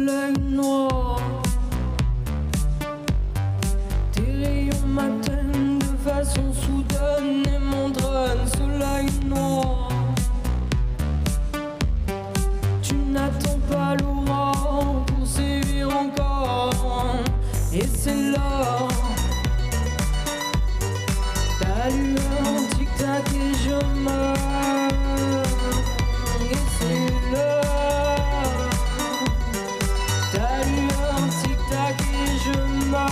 soleil noir. Tes rayons m'atteignent de façon soudaine et mon drone, soleil noir. Tu n'attends pas l'aurore pour sévir encore. Et c'est là. Ta lueur tic-tac et je meurs. Et c'est là. Ta lueur tic-tac et je meurs.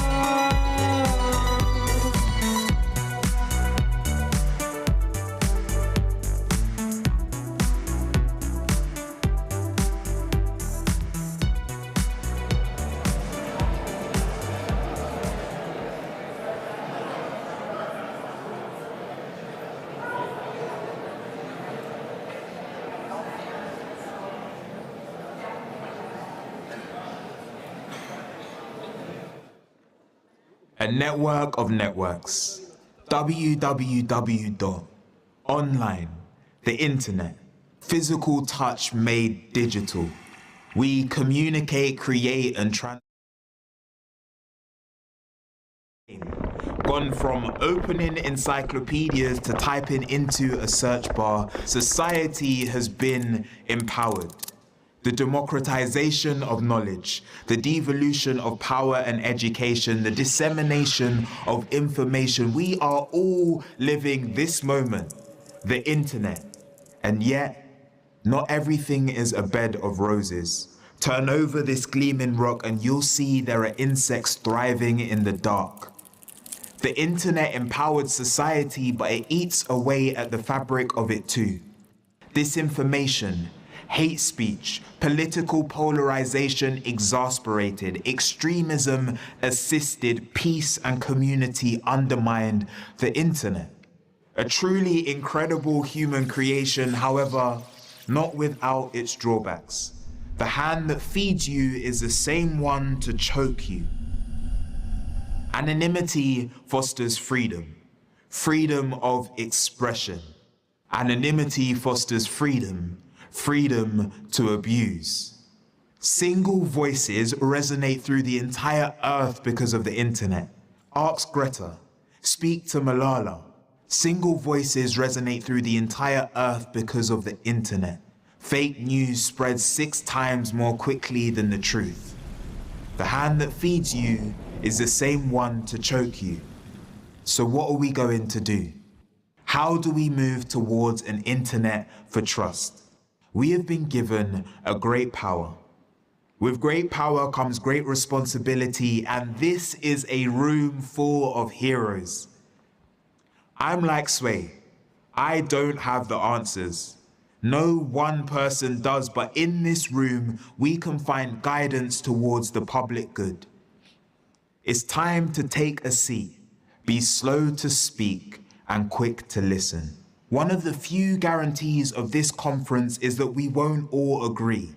A network of networks. www. Online. The internet. Physical touch made digital. We communicate, create, and transform. Gone from opening encyclopedias to typing into a search bar, society has been empowered. The democratization of knowledge, the devolution of power and education, the dissemination of information. We are all living this moment, the internet. And yet, not everything is a bed of roses. Turn over this gleaming rock and you'll see there are insects thriving in the dark. The internet empowered society, but it eats away at the fabric of it too. Disinformation, hate speech, political polarization exasperated, extremism assisted, peace and community undermined the internet. A truly incredible human creation, however, not without its drawbacks. The hand that feeds you is the same one to choke you. Anonymity fosters freedom, freedom of expression. Anonymity fosters freedom, freedom to abuse. Single voices resonate through the entire earth because of the internet. Ask Greta, speak to Malala. Single voices resonate through the entire earth because of the internet. Fake news spreads 6 times more quickly than the truth. The hand that feeds you is the same one to choke you. So what are we going to do? How do we move towards an internet for trust? We have been given a great power. With great power comes great responsibility, and this is a room full of heroes. I'm like Sway. I don't have the answers. No one person does, but in this room, we can find guidance towards the public good. It's time to take a seat, be slow to speak, and quick to listen. One of the few guarantees of this conference is that we won't all agree.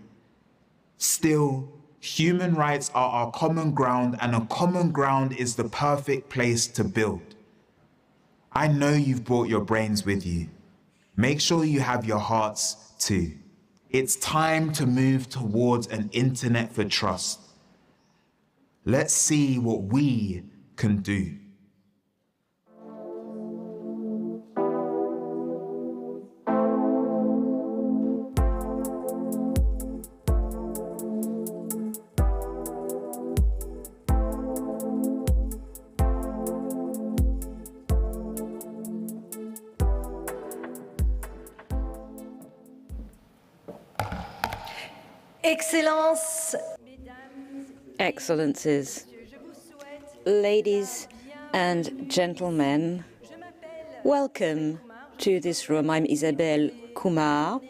Still, human rights are our common ground, and a common ground is the perfect place to build. I know you've brought your brains with you. Make sure you have your hearts too. It's time to move towards an internet for trust. Let's see what we can do. Excellencies, ladies and gentlemen, welcome to this room. I'm Isabelle Kumar,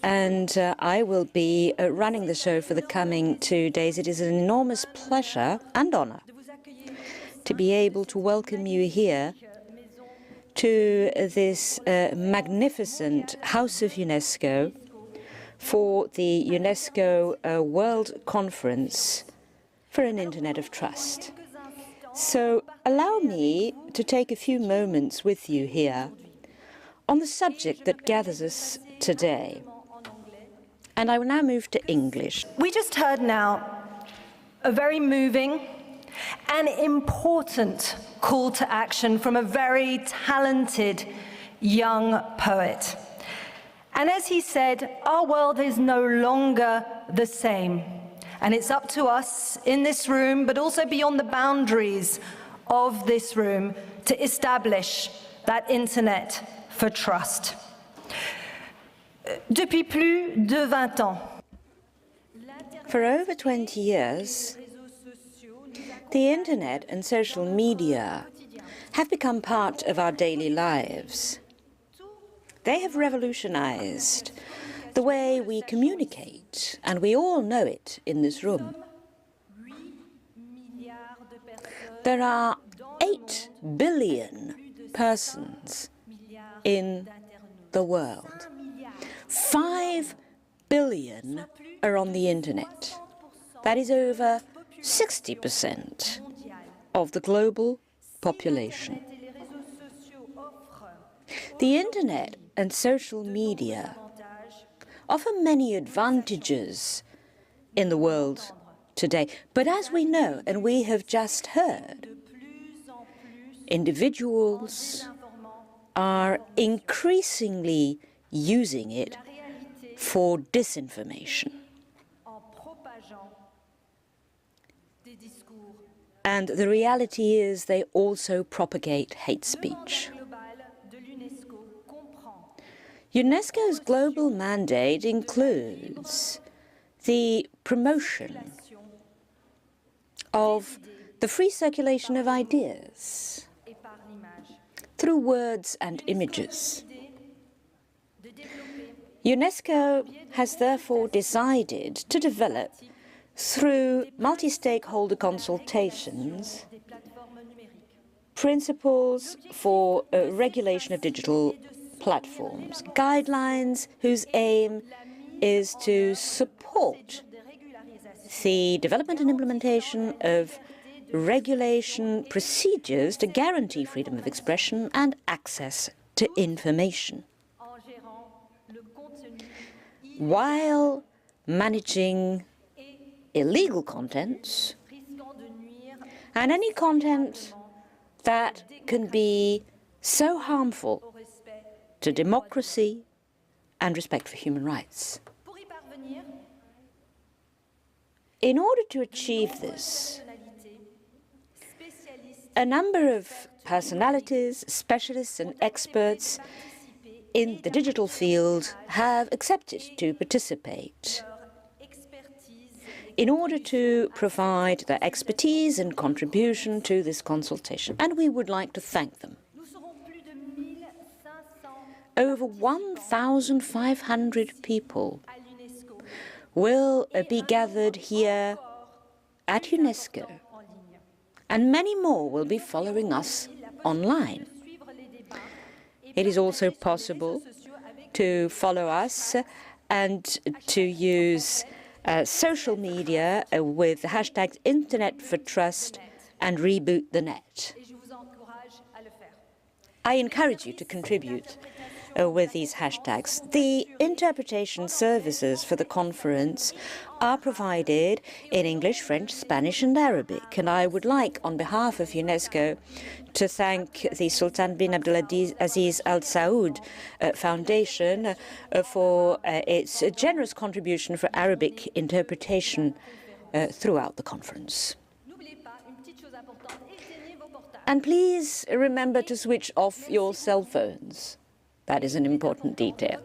and I will be running the show for the coming 2 days. It is an enormous pleasure and honor to be able to welcome you here to this magnificent House of UNESCO for the UNESCO World Conference for an Internet of Trust. So allow me to take a few moments with you here on the subject that gathers us today. And I will now move to English. We just heard now a very moving and important call to action from a very talented young poet. And as he said, our world is no longer the same. And it's up to us in this room, but also beyond the boundaries of this room, to establish that internet for trust. Depuis plus de 20 ans. For over 20 years, the internet and social media have become part of our daily lives. They have revolutionized the way we communicate, and we all know it in this room. There are 8 billion persons in the world. 5 billion are on the internet. That is over 60% of the global population. The internet and social media offer many advantages in the world today. But as we know, and we have just heard, individuals are increasingly using it for disinformation. And the reality is they also propagate hate speech. UNESCO's global mandate includes the promotion of the free circulation of ideas through words and images. UNESCO has therefore decided to develop, through multi-stakeholder consultations, principles for regulation of digital platforms, guidelines whose aim is to support the development and implementation of regulation procedures to guarantee freedom of expression and access to information, while managing illegal contents and any content that can be so harmful to democracy and respect for human rights. In order to achieve this, a number of personalities, specialists and experts in the digital field have accepted to participate in order to provide their expertise and contribution to this consultation, and we would like to thank them. Over 1,500 people will be gathered here at UNESCO, and many more will be following us online. It is also possible to follow us and to use social media with the hashtags Internet for Trust and Reboot the Net. I encourage you to contribute with these hashtags. The interpretation services for the conference are provided in English, French, Spanish and Arabic. And I would like, on behalf of UNESCO, to thank the Sultan bin Abdulaziz Al Saud Foundation for its generous contribution for Arabic interpretation throughout the conference. And please remember to switch off your cell phones. That is an important detail.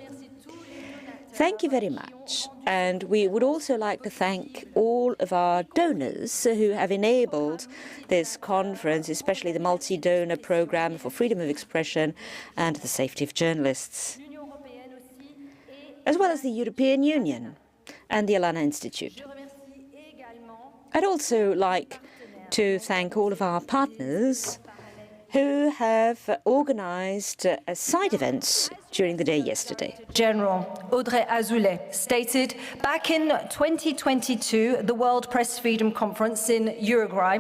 Thank you very much. And we would also like to thank all of our donors who have enabled this conference, especially the multi-donor program for freedom of expression and the safety of journalists, as well as the European Union and the Alana Institute. I'd also like to thank all of our partners who have organized side events during the day yesterday. General Audrey Azoulay stated back in 2022, the World Press Freedom Conference in Uruguay,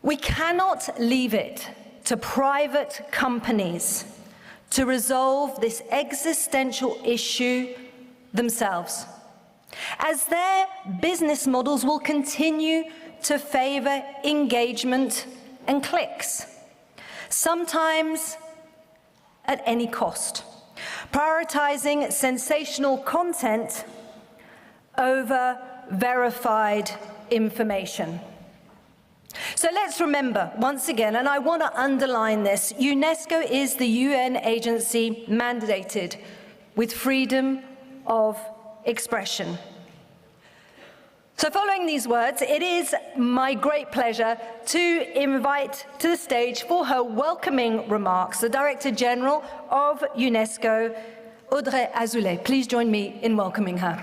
"We cannot leave it to private companies to resolve this existential issue themselves. as their business models will continue to favor engagement and clicks, sometimes at any cost, prioritizing sensational content over verified information. So let's remember, once again, and I want to underline this, UNESCO is the UN agency mandated with freedom of expression. So following these words, it is my great pleasure to invite to the stage for her welcoming remarks the Director General of UNESCO, Audrey Azoulay. Please join me in welcoming her.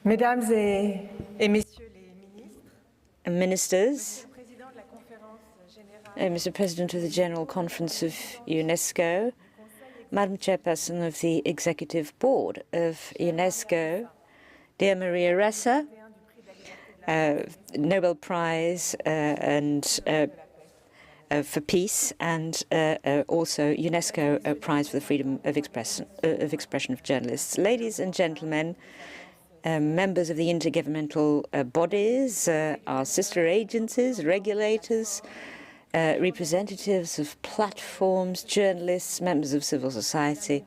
Mesdames et Messieurs les Ministers, Mr. President of the General Conference of UNESCO, Madam Chairperson of the Executive Board of UNESCO, dear Maria Ressa, Nobel Prize for Peace, and also UNESCO Prize for the Freedom of Expression of Journalists. Ladies and gentlemen, members of the intergovernmental bodies, our sister agencies, regulators, representatives of platforms, journalists, members of civil society,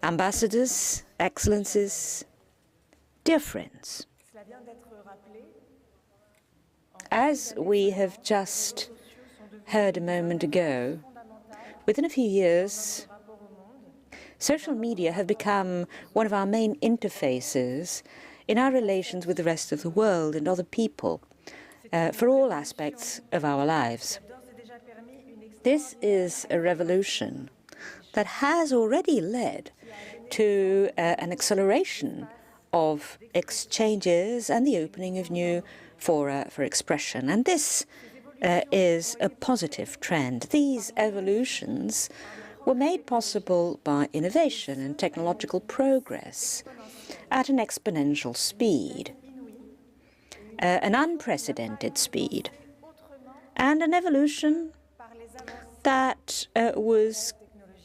ambassadors, excellencies, dear friends. As we have just heard a moment ago, within a few years, social media have become one of our main interfaces in our relations with the rest of the world and other people for all aspects of our lives. This is a revolution that has already led to an acceleration of exchanges and the opening of new fora for expression. And this is a positive trend. These evolutions were made possible by innovation and technological progress at an exponential speed, an unprecedented speed, and an evolution that was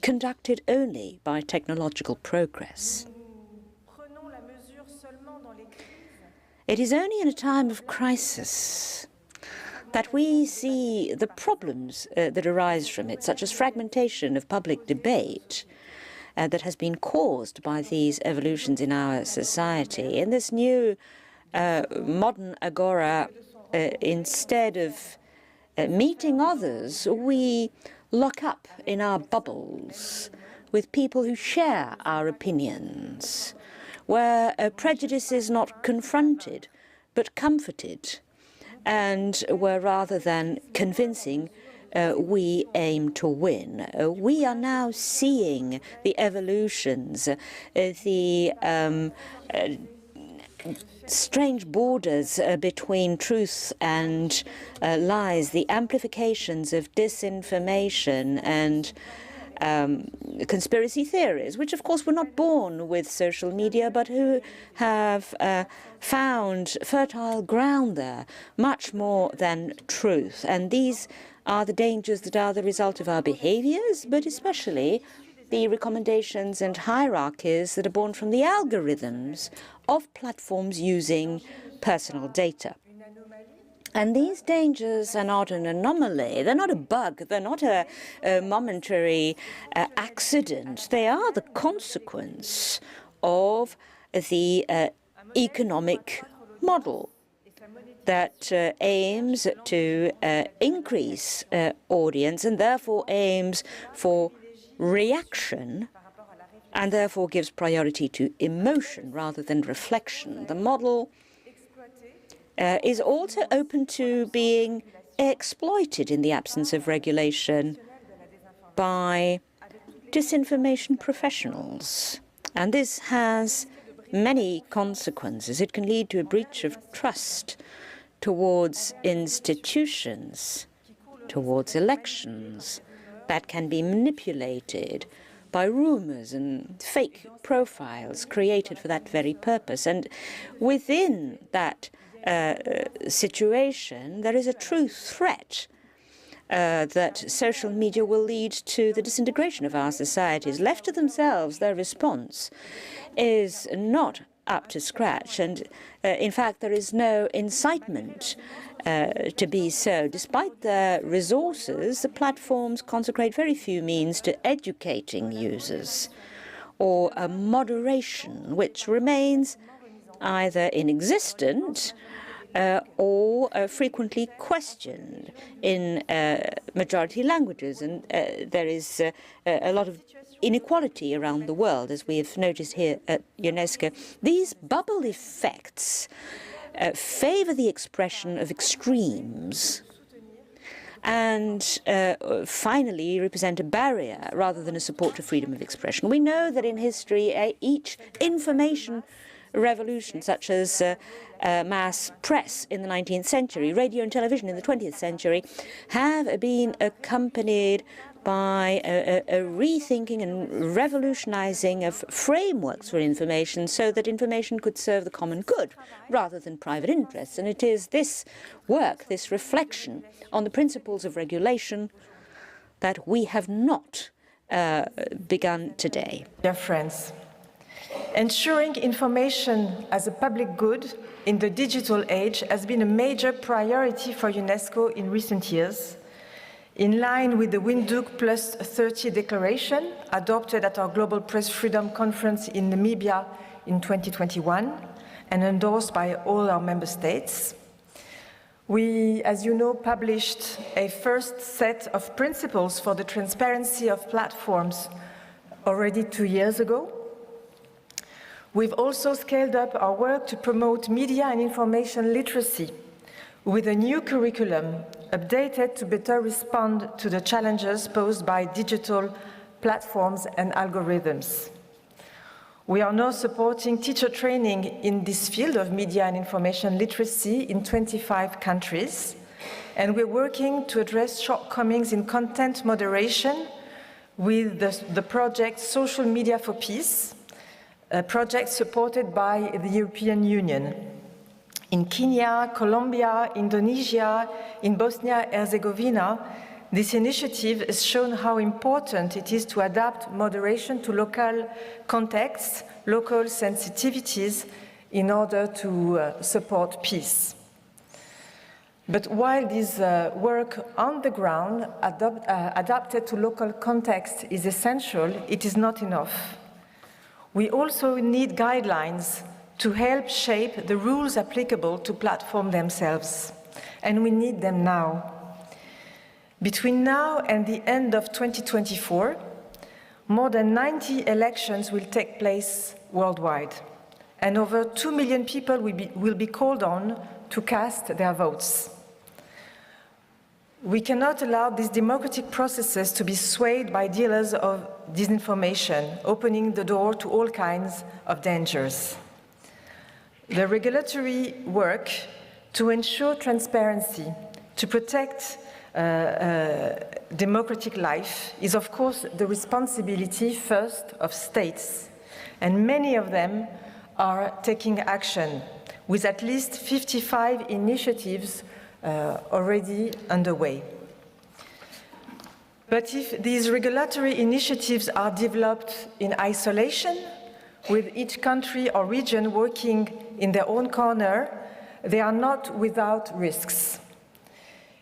conducted only by technological progress. It is only in a time of crisis that we see the problems that arise from it, such as fragmentation of public debate that has been caused by these evolutions in our society. In this new modern agora, instead of meeting others, we lock up in our bubbles with people who share our opinions, where prejudice is not confronted but comforted, and where rather than convincing, we aim to win. We are now seeing the evolutions, the strange borders between truth and lies, the amplifications of disinformation and conspiracy theories, which of course were not born with social media, but who have found fertile ground there, much more than truth. And these are the dangers that are the result of our behaviors, but especially the recommendations and hierarchies that are born from the algorithms of platforms using personal data. And these dangers are not an anomaly. They're not a bug. They're not a momentary accident. They are the consequence of the economic model that aims to increase audience and therefore aims for reaction and therefore gives priority to emotion rather than reflection. The model is also open to being exploited in the absence of regulation by disinformation professionals. And this has many consequences. It can lead to a breach of trust towards institutions, towards elections that can be manipulated by rumors and fake profiles created for that very purpose. And within that situation, there is a true threat that social media will lead to the disintegration of our societies. Left to themselves, their response is not up to scratch, and in fact there is no incitement to be so. Despite their resources, the platforms consecrate very few means to educating users, or a moderation which remains either inexistent or frequently questioned in majority languages. And there is a lot of inequality around the world, as we have noticed here at UNESCO. These bubble effects favor the expression of extremes and finally represent a barrier rather than a support to freedom of expression. We know that in history, each information revolution, such as mass press in the 19th century, radio and television in the 20th century, have been accompanied by a rethinking and revolutionizing of frameworks for information so that information could serve the common good rather than private interests. And it is this work, this reflection on the principles of regulation that we have not begun today. Dear friends, ensuring information as a public good in the digital age has been a major priority for UNESCO in recent years, in line with the Windhoek Plus 30 declaration adopted at our Global Press Freedom Conference in Namibia in 2021 and endorsed by all our member states. We, as you know, published a first set of principles for the transparency of platforms already 2 years ago. We've also scaled up our work to promote media and information literacy with a new curriculum updated to better respond to the challenges posed by digital platforms and algorithms. We are now supporting teacher training in this field of media and information literacy in 25 countries, and we're working to address shortcomings in content moderation with the project Social Media for Peace, a project supported by the European Union. In Kenya, Colombia, Indonesia, in Bosnia-Herzegovina, this initiative has shown how important it is to adapt moderation to local contexts, local sensitivities, in order to support peace. But while this work on the ground, adapted to local context, is essential, it is not enough. We also need guidelines to help shape the rules applicable to platforms themselves, and we need them now. Between now and the end of 2024, more than 90 elections will take place worldwide, and over 2 million people will be called on to cast their votes. We cannot allow these democratic processes to be swayed by dealers of disinformation, opening the door to all kinds of dangers. The regulatory work to ensure transparency, to protect democratic life is, of course, the responsibility first of states, and many of them are taking action, with at least 55 initiatives already underway. But if these regulatory initiatives are developed in isolation, with each country or region working in their own corner, they are not without risks.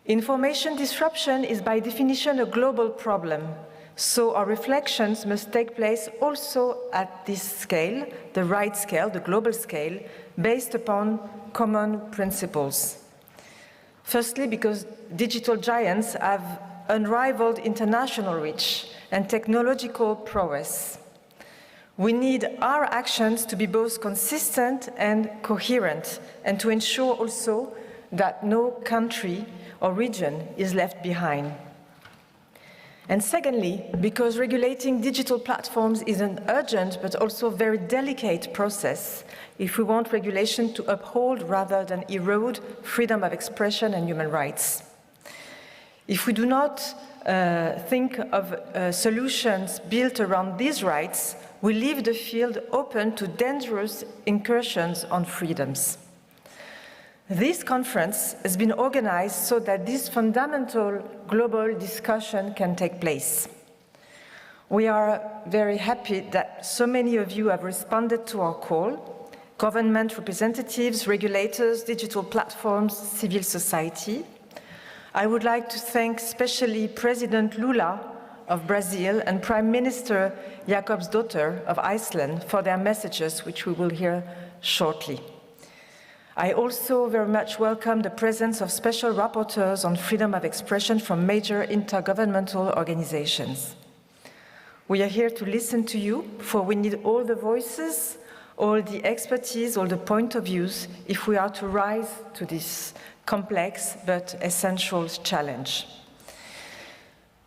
Information disruption is by definition a global problem, so our reflections must take place also at this scale, the right scale, the global scale, based upon common principles. Firstly, because digital giants have unrivaled international reach and technological prowess. We need our actions to be both consistent and coherent, and to ensure also that no country or region is left behind. And secondly, because regulating digital platforms is an urgent but also very delicate process if we want regulation to uphold rather than erode freedom of expression and human rights. If we do not think of solutions built around these rights, we leave the field open to dangerous incursions on freedoms. This conference has been organized so that this fundamental global discussion can take place. We are very happy that so many of you have responded to our call: government representatives, regulators, digital platforms, civil society. I would like to thank especially President Lula of Brazil and Prime Minister Jakobsdóttir of Iceland for their messages, which we will hear shortly. I also very much welcome the presence of special rapporteurs on freedom of expression from major intergovernmental organizations. We are here to listen to you, for we need all the voices, all the expertise, all the point of views, if we are to rise to this complex but essential challenge.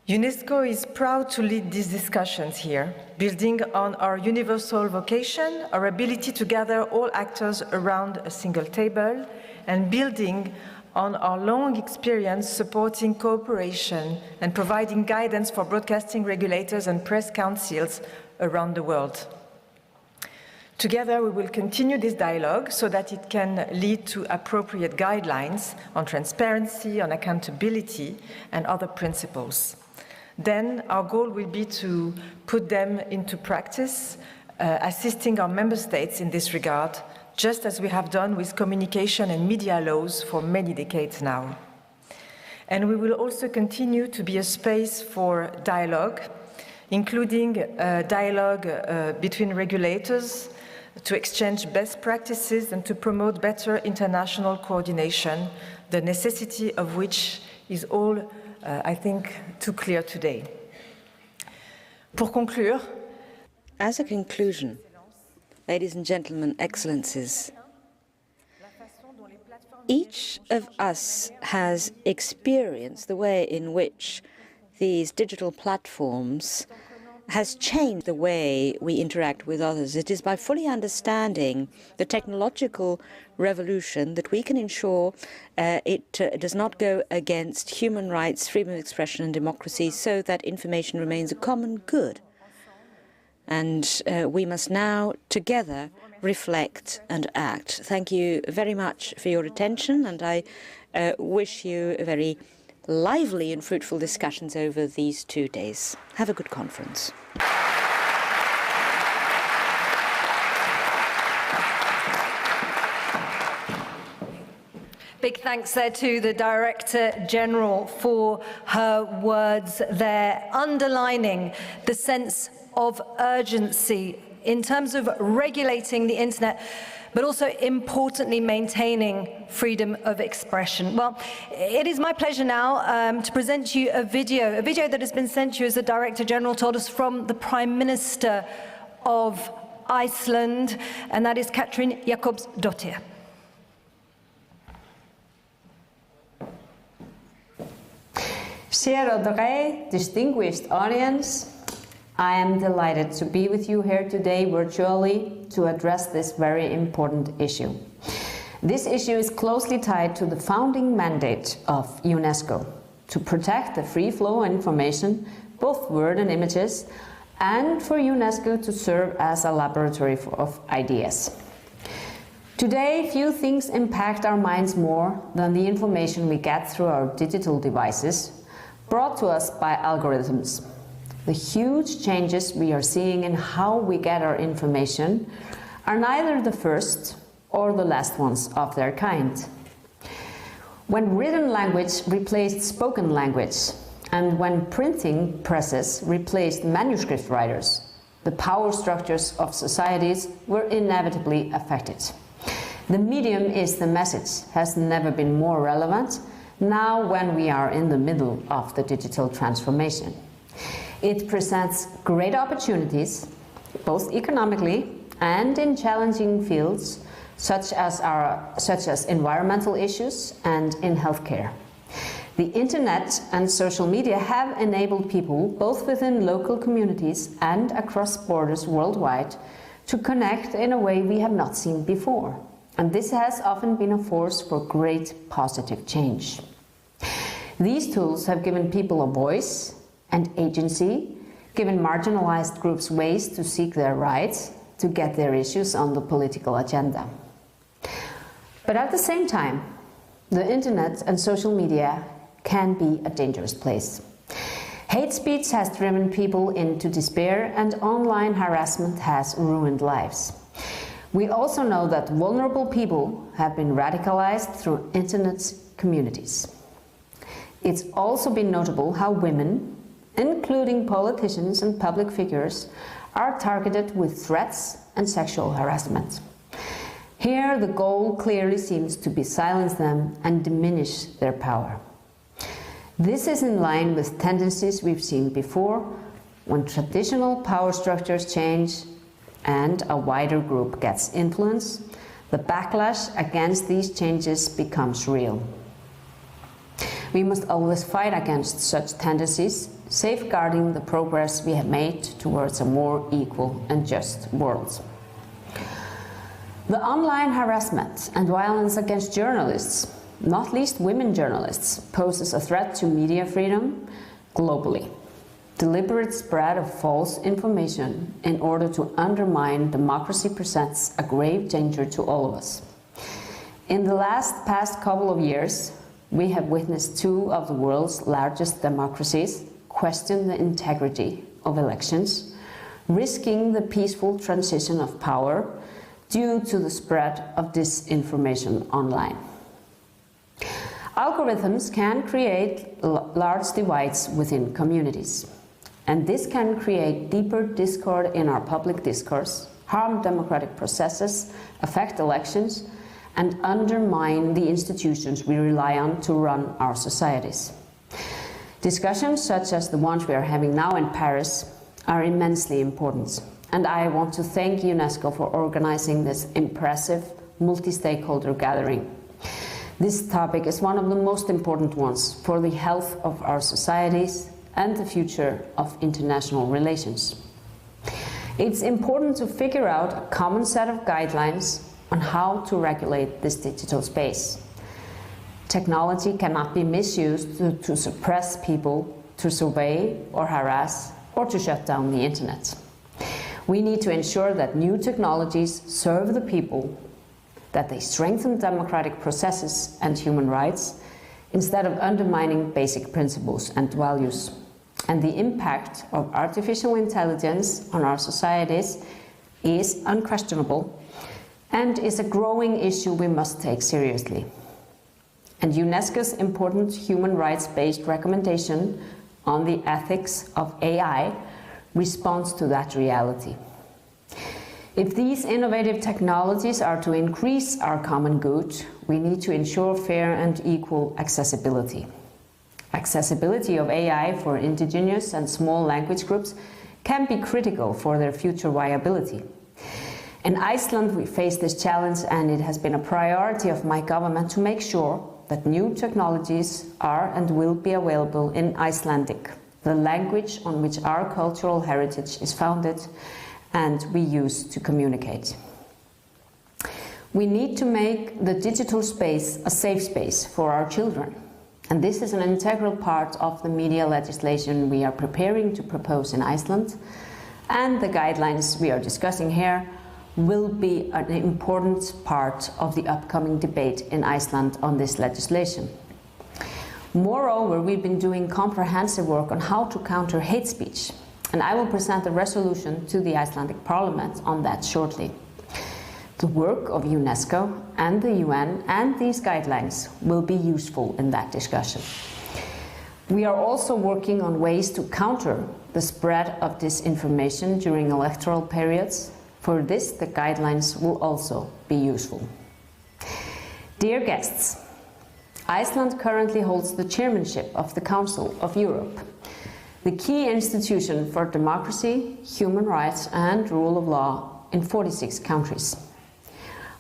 UNESCO is proud to lead these discussions here, building on our universal vocation, our ability to gather all actors around a single table, and building on our long experience supporting cooperation and providing guidance for broadcasting regulators and press councils around the world. Together, we will continue this dialogue so that it can lead to appropriate guidelines on transparency, on accountability, and other principles. Then our goal will be to put them into practice, assisting our member states in this regard, just as we have done with communication and media laws for many decades now. And we will also continue to be a space for dialogue, including dialogue between regulators, to exchange best practices and to promote better international coordination, the necessity of which is all I think, too clear today. Pour conclure, as a conclusion, ladies and gentlemen, excellencies, each of us has experienced the way in which these digital platforms has changed the way we interact with others. It is by fully understanding the technological revolution that we can ensure it does not go against human rights, freedom of expression and democracy, so that information remains a common good. And we must now together reflect and act. Thank you very much for your attention, and I wish you a very lively and fruitful discussions over these 2 days. Have a good conference. Big thanks there to the Director General for her words there, underlining the sense of urgency in terms of regulating the internet, but also importantly maintaining freedom of expression. Well, it is my pleasure now to present you a video that has been sent to you, as the Director General told us, from the Prime Minister of Iceland, and that is Katrín Jakobsdóttir. Cher Audrey, distinguished audience, I am delighted to be with you here today virtually to address this very important issue. This issue is closely tied to the founding mandate of UNESCO to protect the free flow of information, both word and images, and for UNESCO to serve as a laboratory of ideas. Today, few things impact our minds more than the information we get through our digital devices, brought to us by algorithms. The huge changes we are seeing in how we get our information are neither the first or the last ones of their kind. When written language replaced spoken language, and when printing presses replaced manuscript writers, the power structures of societies were inevitably affected. The medium is the message has never been more relevant, now when we are in the middle of the digital transformation. It presents great opportunities, both economically and in challenging fields, such as environmental issues and in healthcare. The internet and social media have enabled people, both within local communities and across borders worldwide, to connect in a way we have not seen before. And this has often been a force for great positive change. These tools have given people a voice and agency, given marginalized groups ways to seek their rights, to get their issues on the political agenda. But at the same time, the internet and social media can be a dangerous place. Hate speech has driven people into despair, and online harassment has ruined lives. We also know that vulnerable people have been radicalized through internet communities. It's also been notable how women, including politicians and public figures, are targeted with threats and sexual harassment. Here, the goal clearly seems to be silence them and diminish their power. This is in line with tendencies we've seen before, when traditional power structures change and a wider group gets influence, the backlash against these changes becomes real. We must always fight against such tendencies, safeguarding the progress we have made towards a more equal and just world. The online harassment and violence against journalists, not least women journalists, poses a threat to media freedom globally. Deliberate spread of false information in order to undermine democracy presents a grave danger to all of us. In the past couple of years, we have witnessed two of the world's largest democracies question the integrity of elections, risking the peaceful transition of power due to the spread of disinformation online. Algorithms can create large divides within communities, and this can create deeper discord in our public discourse, harm democratic processes, affect elections, and undermine the institutions we rely on to run our societies. Discussions such as the ones we are having now in Paris are immensely important, and I want to thank UNESCO for organizing this impressive multi-stakeholder gathering. This topic is one of the most important ones for the health of our societies and the future of international relations. It's important to figure out a common set of guidelines on how to regulate this digital space. Technology cannot be misused to suppress people, to survey or harass, or to shut down the internet. We need to ensure that new technologies serve the people, that they strengthen democratic processes and human rights, instead of undermining basic principles and values. And the impact of artificial intelligence on our societies is unquestionable and is a growing issue we must take seriously. And UNESCO's important human rights-based recommendation on the ethics of AI responds to that reality. If these innovative technologies are to increase our common good, we need to ensure fair and equal accessibility. Accessibility of AI for indigenous and small language groups can be critical for their future viability. In Iceland, we face this challenge, and it has been a priority of my government to make sure that new technologies are and will be available in Icelandic, the language on which our cultural heritage is founded and we use to communicate. We need to make the digital space a safe space for our children. And this is an integral part of the media legislation we are preparing to propose in Iceland, and the guidelines we are discussing here will be an important part of the upcoming debate in Iceland on this legislation. Moreover, we've been doing comprehensive work on how to counter hate speech, and I will present a resolution to the Icelandic Parliament on that shortly. The work of UNESCO and the UN and these guidelines will be useful in that discussion. We are also working on ways to counter the spread of disinformation during electoral periods. For this, the guidelines will also be useful. Dear guests, Iceland currently holds the chairmanship of the Council of Europe, the key institution for democracy, human rights, and rule of law in 46 countries.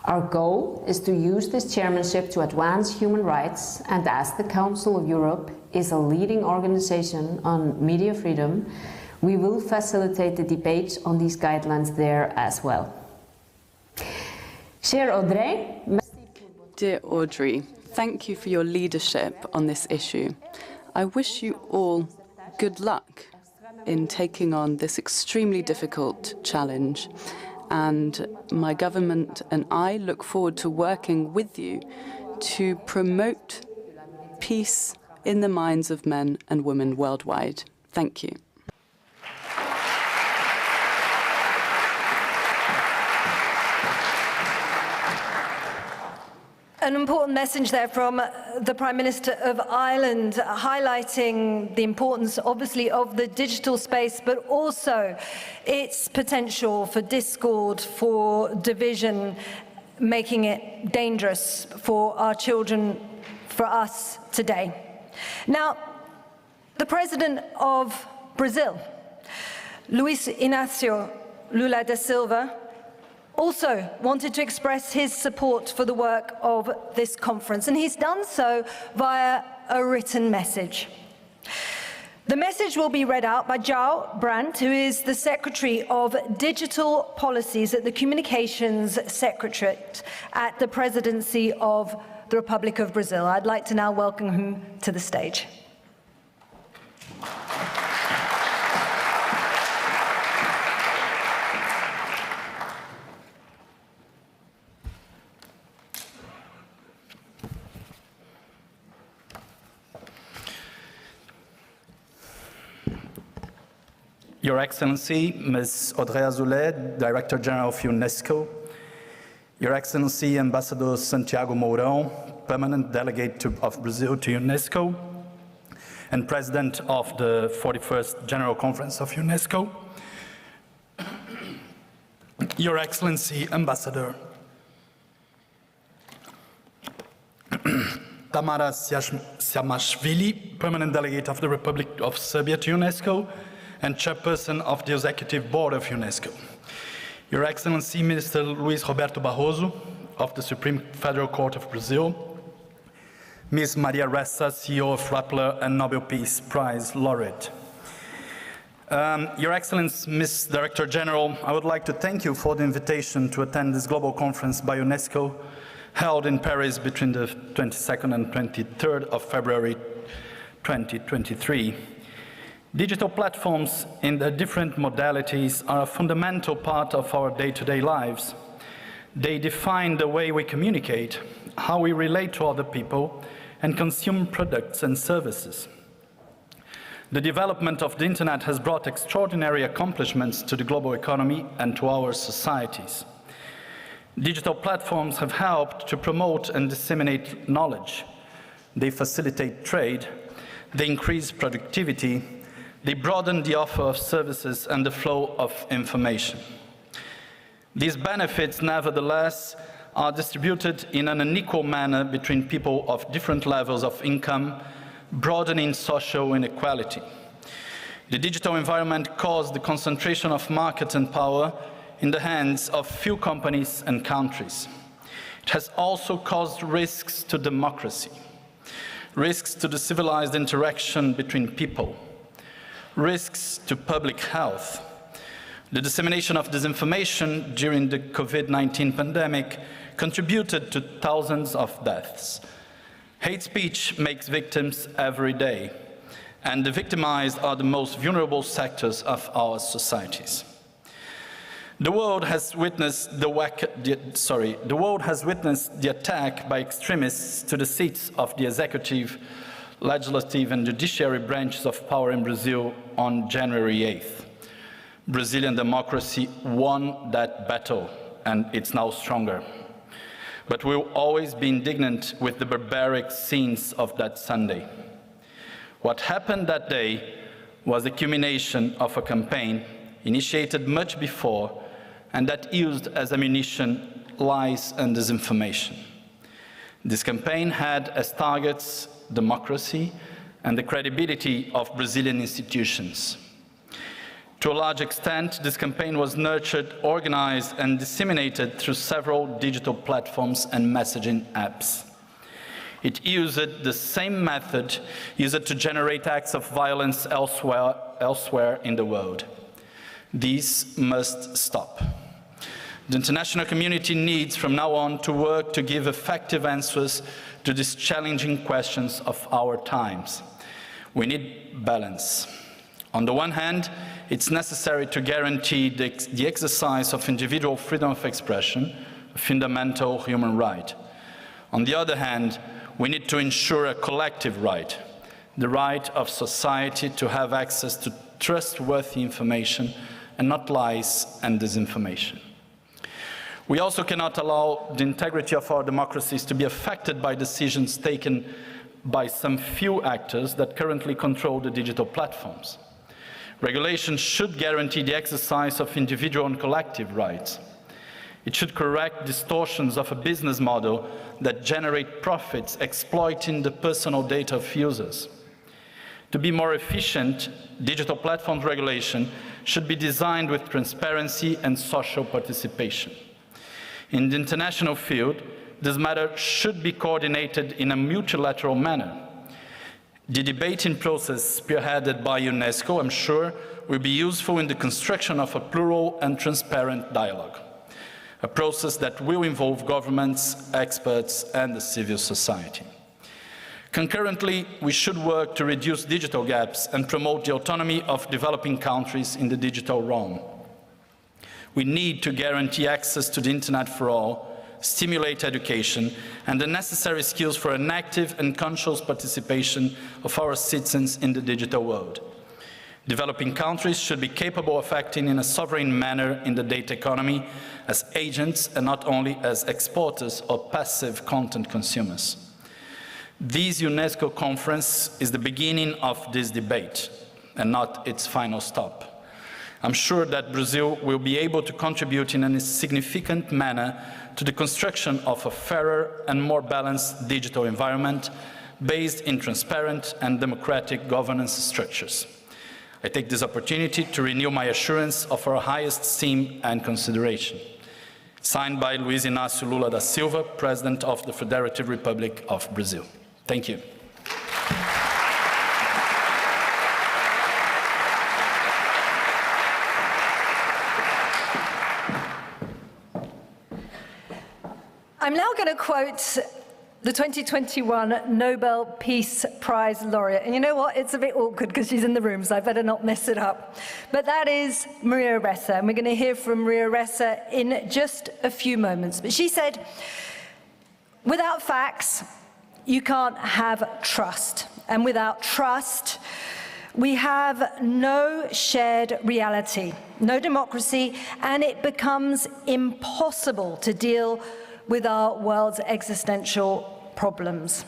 Our goal is to use this chairmanship to advance human rights, and as the Council of Europe is a leading organization on media freedom, we will facilitate the debate on these guidelines there as well. Dear Audrey, thank you for your leadership on this issue. I wish you all good luck in taking on this extremely difficult challenge. And my government and I look forward to working with you to promote peace in the minds of men and women worldwide. Thank you. An important message there from the Prime Minister of Ireland, highlighting the importance, obviously, of the digital space, but also its potential for discord, for division, making it dangerous for our children, for us today. Now, the President of Brazil, Luiz Inácio Lula da Silva, also wanted to express his support for the work of this conference, and he's done so via a written message. The message will be read out by João Brandt, who is the Secretary of Digital Policies at the Communications Secretariat at the Presidency of the Republic of Brazil. I'd like to now welcome him to the stage. Your Excellency, Ms. Audrey Azoulay, Director General of UNESCO, Your Excellency, Ambassador Santiago Mourão, Permanent Delegate of Brazil to UNESCO, and President of the 41st General Conference of UNESCO, Your Excellency, Ambassador Tamara Siamashvili, Permanent Delegate of the Republic of Serbia to UNESCO, and Chairperson of the Executive Board of UNESCO. Your Excellency, Minister Luiz Roberto Barroso of the Supreme Federal Court of Brazil, Ms. Maria Ressa, CEO of Rappler and Nobel Peace Prize laureate. Your Excellency, Ms. Director General, I would like to thank you for the invitation to attend this global conference by UNESCO held in Paris between the 22nd and 23rd of February 2023. Digital platforms in their different modalities are a fundamental part of our day-to-day lives. They define the way we communicate, how we relate to other people, and consume products and services. The development of the internet has brought extraordinary accomplishments to the global economy and to our societies. Digital platforms have helped to promote and disseminate knowledge. They facilitate trade, they increase productivity, they broaden the offer of services and the flow of information. These benefits, nevertheless, are distributed in an unequal manner between people of different levels of income, broadening social inequality. The digital environment caused the concentration of market and power in the hands of few companies and countries. It has also caused risks to democracy, risks to the civilized interaction between people, risks to public health. The dissemination of disinformation during the COVID-19 pandemic contributed to thousands of deaths. Hate speech makes victims every day, and the victimized are the most vulnerable sectors of our societies. The world has witnessed the attack by extremists to the seats of the executive, legislative and judiciary branches of power in Brazil on January 8th. Brazilian democracy won that battle, and it's now stronger. But we'll always be indignant with the barbaric scenes of that Sunday. What happened that day was the culmination of a campaign initiated much before and that used as ammunition lies and disinformation. This campaign had as targets democracy and the credibility of Brazilian institutions. To a large extent, this campaign was nurtured, organized, and disseminated through several digital platforms and messaging apps. It used the same method used to generate acts of violence elsewhere in the world. These must stop. The international community needs from now on to work to give effective answers to these challenging questions of our times. We need balance. On the one hand, it's necessary to guarantee the exercise of individual freedom of expression, a fundamental human right. On the other hand, we need to ensure a collective right, the right of society to have access to trustworthy information and not lies and disinformation. We also cannot allow the integrity of our democracies to be affected by decisions taken by some few actors that currently control the digital platforms. Regulation should guarantee the exercise of individual and collective rights. It should correct distortions of a business model that generate profits exploiting the personal data of users. To be more efficient, digital platforms regulation should be designed with transparency and social participation. In the international field, this matter should be coordinated in a multilateral manner. The debating process spearheaded by UNESCO, I'm sure, will be useful in the construction of a plural and transparent dialogue, a process that will involve governments, experts, and the civil society. Concurrently, we should work to reduce digital gaps and promote the autonomy of developing countries in the digital realm. We need to guarantee access to the internet for all, stimulate education, and the necessary skills for an active and conscious participation of our citizens in the digital world. Developing countries should be capable of acting in a sovereign manner in the data economy as agents and not only as exporters or passive content consumers. This UNESCO conference is the beginning of this debate and not its final stop. I'm sure that Brazil will be able to contribute in a significant manner to the construction of a fairer and more balanced digital environment based in transparent and democratic governance structures. I take this opportunity to renew my assurance of our highest esteem and consideration. Signed by Luiz Inácio Lula da Silva, President of the Federative Republic of Brazil. Thank you. I'm now going to quote the 2021 Nobel Peace Prize laureate. And you know what? It's a bit awkward because she's in the room, so I better not mess it up. But that is Maria Ressa, and we're going to hear from Maria Ressa in just a few moments. But she said, without facts, you can't have trust. And without trust, we have no shared reality, no democracy, and it becomes impossible to deal with our world's existential problems.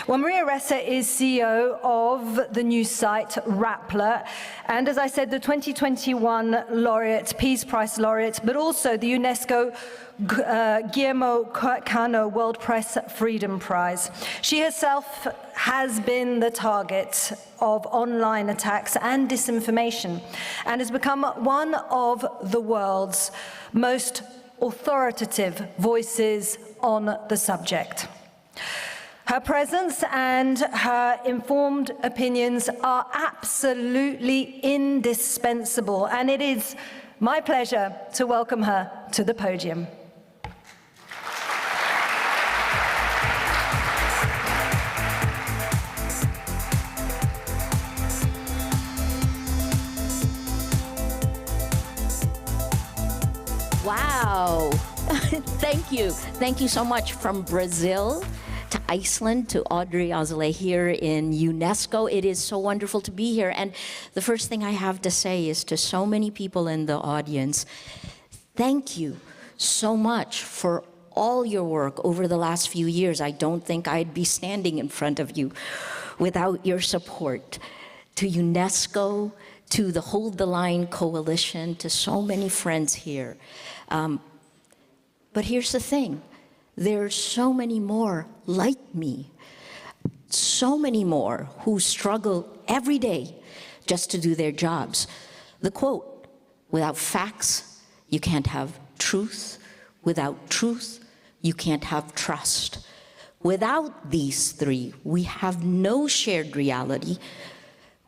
Well, Maria Ressa is CEO of the news site Rappler, and as I said, the 2021 laureate, Peace Prize laureate, but also the UNESCO Guillermo Cano World Press Freedom Prize. She herself has been the target of online attacks and disinformation, and has become one of the world's most authoritative voices on the subject. Her presence and her informed opinions are absolutely indispensable, and it is my pleasure to welcome her to the podium. Wow. Thank you. Thank you so much, from Brazil to Iceland to Audrey Azoulay here in UNESCO. It is so wonderful to be here. And the first thing I have to say is to so many people in the audience, thank you so much for all your work over the last few years. I don't think I'd be standing in front of you without your support. To UNESCO, to the Hold the Line Coalition, to so many friends here. But here's the thing, there's so many more like me, so many more who struggle every day just to do their jobs. The quote, without facts, you can't have truth. Without truth, you can't have trust. Without these three, we have no shared reality.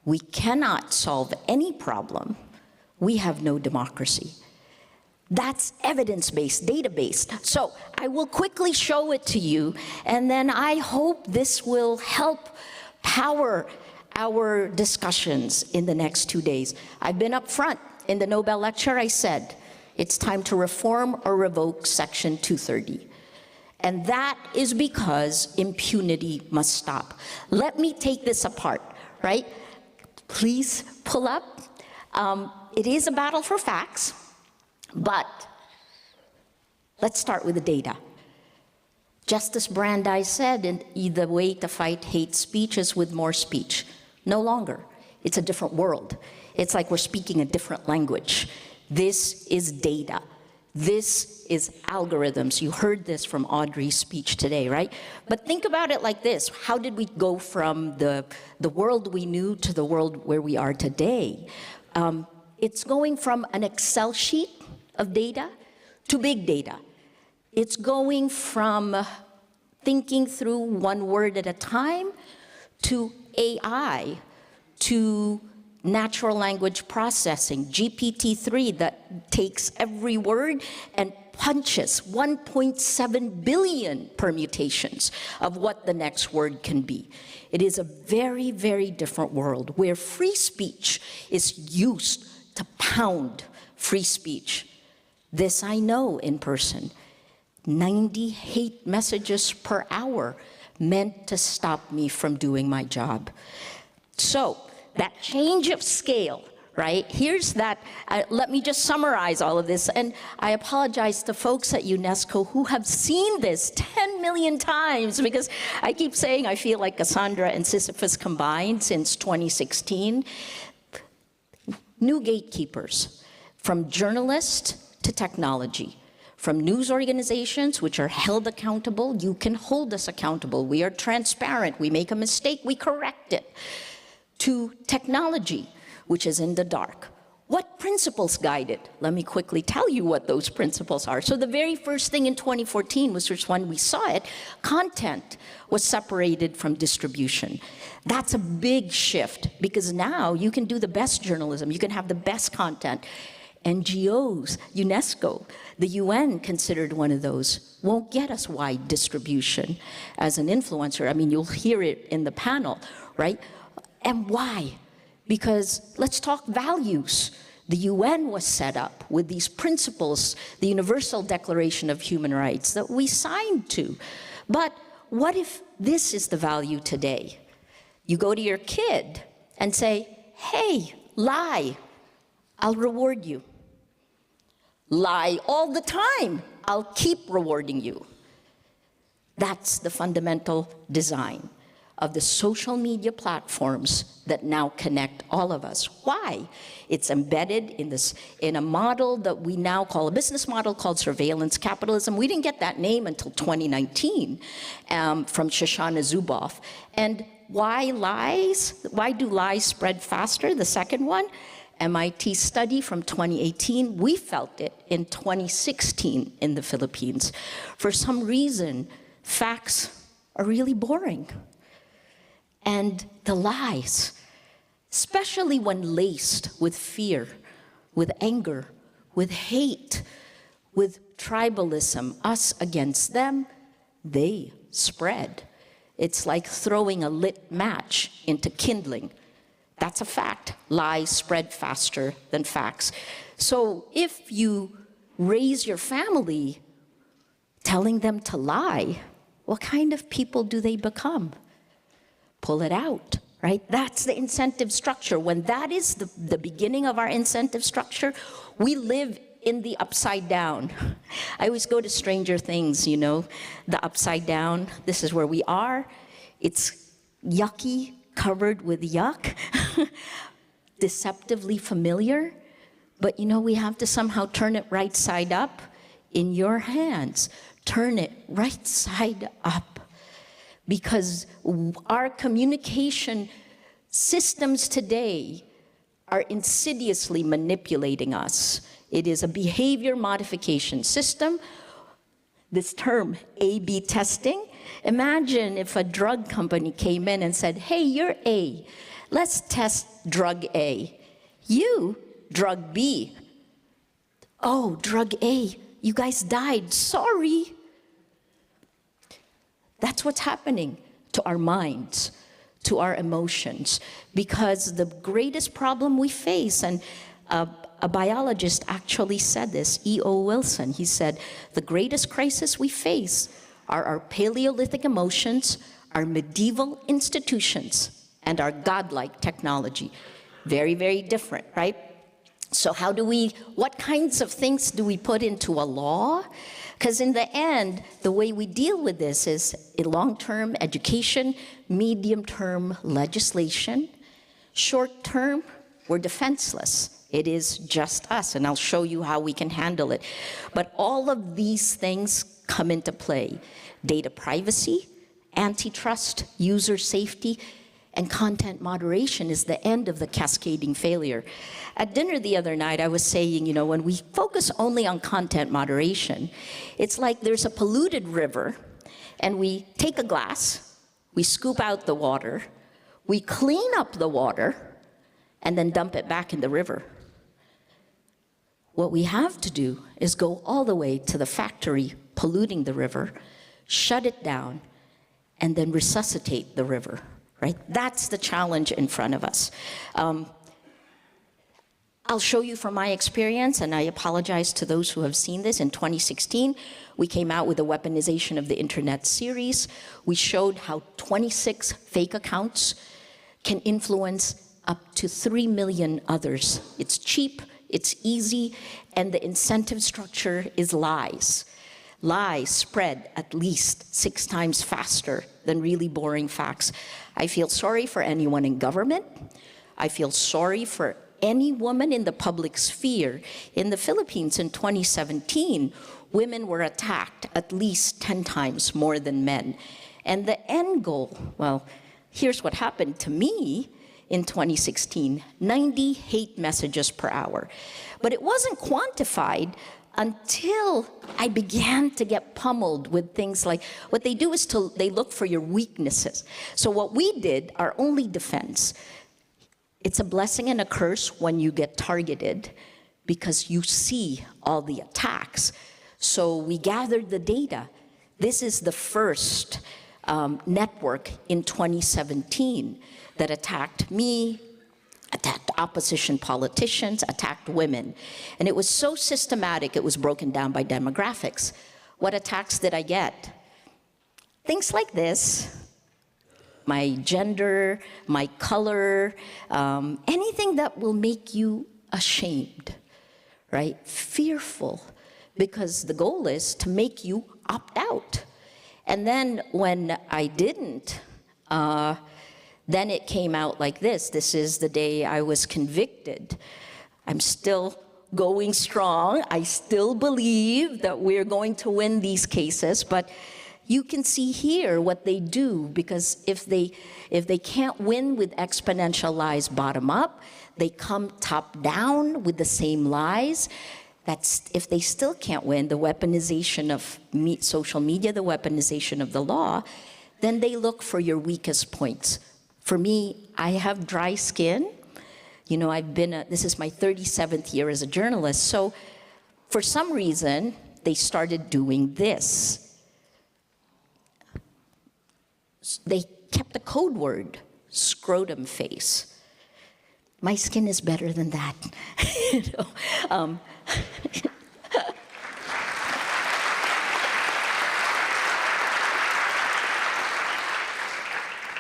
We cannot solve any problem. We have no democracy. That's evidence-based, data-based. So I will quickly show it to you, and then I hope this will help power our discussions in the next 2 days. I've been up front in the Nobel lecture. I said, it's time to reform or revoke Section 230. And that is because impunity must stop. Let me take this apart, right? Please pull up. It is a battle for facts, but let's start with the data. Justice Brandeis said, the way to fight hate speech is with more speech. No longer. It's a different world. It's like we're speaking a different language. This is data. This is algorithms. You heard this from Audrey's speech today, right? But think about it like this. How did we go from the world we knew to the world where we are today? It's going from an Excel sheet of data to big data. It's going from thinking through one word at a time to AI, to natural language processing, GPT-3 that takes every word and punches 1.7 billion permutations of what the next word can be. It is a very, very different world where free speech is used to pound free speech. This I know in person. 90 hate messages per hour meant to stop me from doing my job. So that change of scale, right? Here's that, let me just summarize all of this. And I apologize to folks at UNESCO who have seen this 10 million times, because I keep saying I feel like Cassandra and Sisyphus combined since 2016. New gatekeepers, from journalists to technology. From news organizations, which are held accountable, you can hold us accountable. We are transparent. We make a mistake, we correct it. To technology, which is in the dark. What principles guide it? Let me quickly tell you what those principles are. So the very first thing in 2014 was just when we saw it, content was separated from distribution. That's a big shift, because now you can do the best journalism, you can have the best content. NGOs, UNESCO, the UN considered one of those, won't get us wide distribution as an influencer. I mean, you'll hear it in the panel, right? And why? Because let's talk values. The UN was set up with these principles, the Universal Declaration of Human Rights that we signed to. But what if this is the value today? You go to your kid and say, hey, lie, I'll reward you. Lie all the time, I'll keep rewarding you. That's the fundamental design of the social media platforms that now connect all of us. Why? It's embedded in a model that we now call a business model called surveillance capitalism. We didn't get that name until 2019 from Shoshana Zuboff. And why lies? Why do lies spread faster? The second one, MIT study from 2018, we felt it in 2016 in the Philippines. For some reason, facts are really boring. And the lies, especially when laced with fear, with anger, with hate, with tribalism, us against them, they spread. It's like throwing a lit match into kindling. That's a fact. Lies spread faster than facts. So if you raise your family telling them to lie, what kind of people do they become? Pull it out, right? That's the incentive structure. When that is the beginning of our incentive structure, we live in the upside down. I always go to Stranger Things, you know, the upside down. This is where we are. It's yucky, covered with yuck, deceptively familiar, but you know, we have to somehow turn it right side up. In your hands, turn it right side up, because our communication systems today are insidiously manipulating us. It is a behavior modification system. This term, A/B testing. Imagine if a drug company came in and said, hey, you're A, let's test drug A. You, drug B. Oh, drug A, you guys died, sorry. That's what's happening to our minds, to our emotions, because the greatest problem we face, and a biologist actually said this, E.O. Wilson, he said, the greatest crisis we face are our Paleolithic emotions, our medieval institutions, and our godlike technology. Very, very different, right? So what kinds of things do we put into a law? Because in the end, the way we deal with this is a long-term education, medium-term legislation. Short-term, we're defenseless. It is just us, and I'll show you how we can handle it. But all of these things come into play. Data privacy, antitrust, user safety, and content moderation is the end of the cascading failure. At dinner the other night, I was saying, when we focus only on content moderation, it's like there's a polluted river, and we take a glass, we scoop out the water, we clean up the water, and then dump it back in the river. What we have to do is go all the way to the factory polluting the river, shut it down, and then resuscitate the river. Right? That's the challenge in front of us. I'll show you from my experience, and I apologize to those who have seen this. In 2016, we came out with a Weaponization of the Internet series. We showed how 26 fake accounts can influence up to 3 million others. It's cheap, it's easy, and the incentive structure is lies. Lies spread at least 6 times faster than really boring facts. I feel sorry for anyone in government. I feel sorry for any woman in the public sphere. In the Philippines in 2017, women were attacked at least 10 times more than men. And the end goal, well, here's what happened to me in 2016, 90 hate messages per hour. But it wasn't quantified until I began to get pummeled with things like, what they do is they look for your weaknesses. So what we did, our only defense, it's a blessing and a curse when you get targeted because you see all the attacks. So we gathered the data. This is the first network in 2017 that attacked me, attacked opposition politicians, attacked women. And it was so systematic, it was broken down by demographics. What attacks did I get? Things like this. My gender, my color, anything that will make you ashamed, right? Fearful, because the goal is to make you opt out. And then when I didn't, then it came out like this. This is the day I was convicted. I'm still going strong. I still believe that we're going to win these cases, but you can see here what they do, because if they can't win with exponential lies bottom up, they come top down with the same lies. That's, if they still can't win, the weaponization of social media, the weaponization of the law, then they look for your weakest points. For me, I have dry skin. This is my 37th year as a journalist, so for some reason, they started doing this. They kept the code word, scrotum face. My skin is better than that.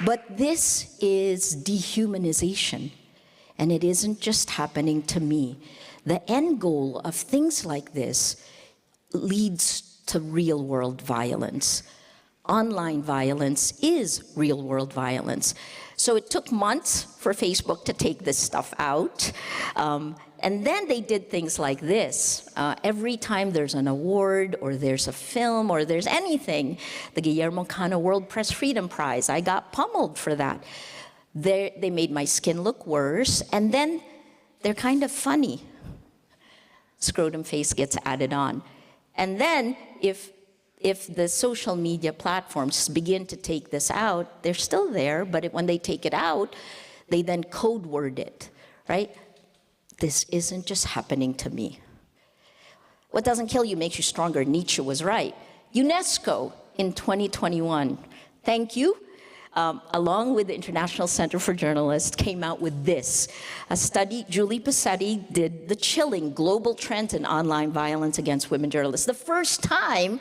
But this is dehumanization, and it isn't just happening to me. The end goal of things like this leads to real-world violence. Online violence is real-world violence. So it took months for Facebook to take this stuff out. And then they did things like this. Every time there's an award or there's a film or there's anything, the Guillermo Cano World Press Freedom Prize, I got pummeled for that. They made my skin look worse, and then they're kind of funny. Scrotum face gets added on. And then if the social media platforms begin to take this out, they're still there, but when they take it out, they then code word it, right? This isn't just happening to me. What doesn't kill you makes you stronger. Nietzsche was right. UNESCO in 2021, thank you, along with the International Center for Journalists, came out with this. A study, Julie Passetti did the chilling global trend in online violence against women journalists. The first time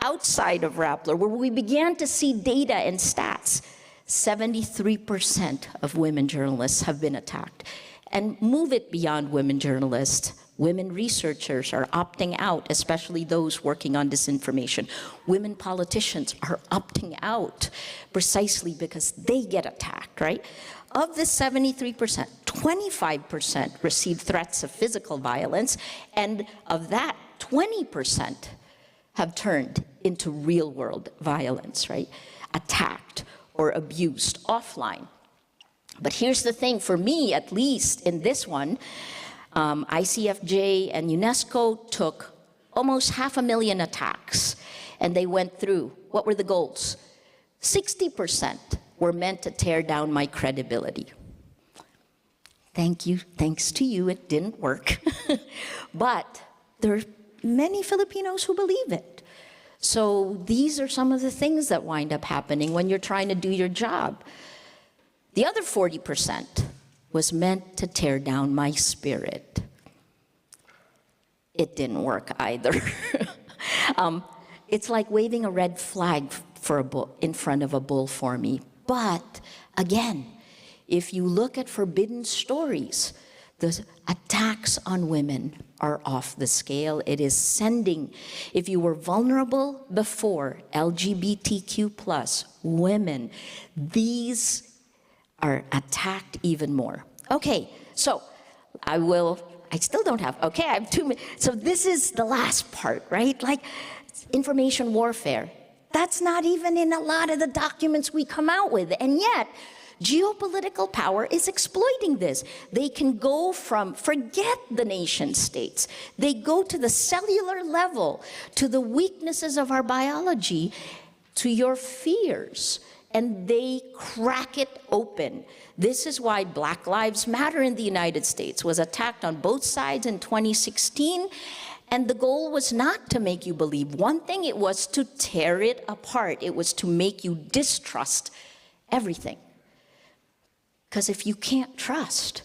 outside of Rappler where we began to see data and stats. 73% of women journalists have been attacked. And move it beyond women journalists. Women researchers are opting out, especially those working on disinformation. Women politicians are opting out precisely because they get attacked, right? Of the 73%, 25% received threats of physical violence, and of that, 20% have turned into real-world violence, right? Attacked or abused offline. But here's the thing, for me, at least in this one, ICFJ and UNESCO took almost 500,000 attacks, and they went through. What were the goals? 60% were meant to tear down my credibility. Thank you, thanks to you, it didn't work. But there are many Filipinos who believe it. So these are some of the things that wind up happening when you're trying to do your job. The other 40% was meant to tear down my spirit. It didn't work either. It's like waving a red flag for a bull, in front of a bull for me. But again, if you look at forbidden stories, the attacks on women are off the scale. It is sending, if you were vulnerable before, LGBTQ+, women, these are attacked even more. Okay, so I still don't have, okay, I have 2 minutes. So this is the last part, right? Like information warfare. That's not even in a lot of the documents we come out with. And yet, geopolitical power is exploiting this. They can go from, forget the nation states. They go to the cellular level, to the weaknesses of our biology, to your fears. And they crack it open. This is why Black Lives Matter in the United States was attacked on both sides in 2016. And the goal was not to make you believe one thing, it was to tear it apart. It was to make you distrust everything. Because if you can't trust,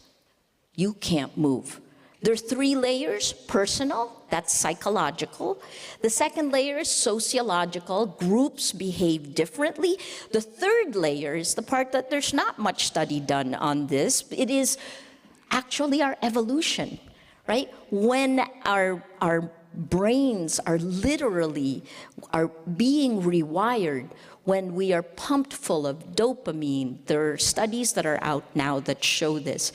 you can't move. There are 3 layers: personal, that's psychological. The second layer is sociological, groups behave differently. The third layer is the part that there's not much study done on this. It is actually our evolution, right? When our brains are literally being rewired, when we are pumped full of dopamine. There are studies that are out now that show this.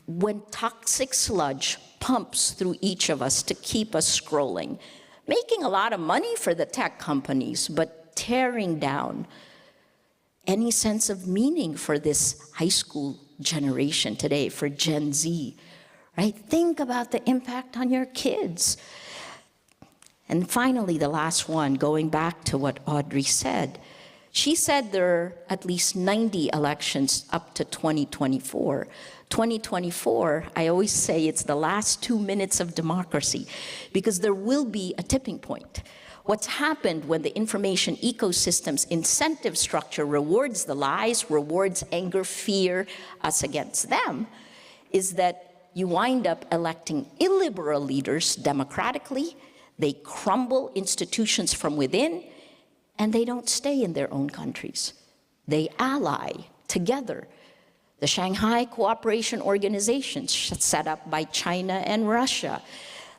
When toxic sludge pumps through each of us to keep us scrolling, making a lot of money for the tech companies, but tearing down any sense of meaning for this high school generation today, for Gen Z, right? Think about the impact on your kids. And finally, the last one, going back to what Audrey said. She said there are at least 90 elections up to 2024. 2024, I always say it's the last 2 minutes of democracy, because there will be a tipping point. What's happened when the information ecosystem's incentive structure rewards the lies, rewards anger, fear, us against them, is that you wind up electing illiberal leaders democratically, they crumble institutions from within, and they don't stay in their own countries. They ally together. The Shanghai Cooperation Organization, set up by China and Russia,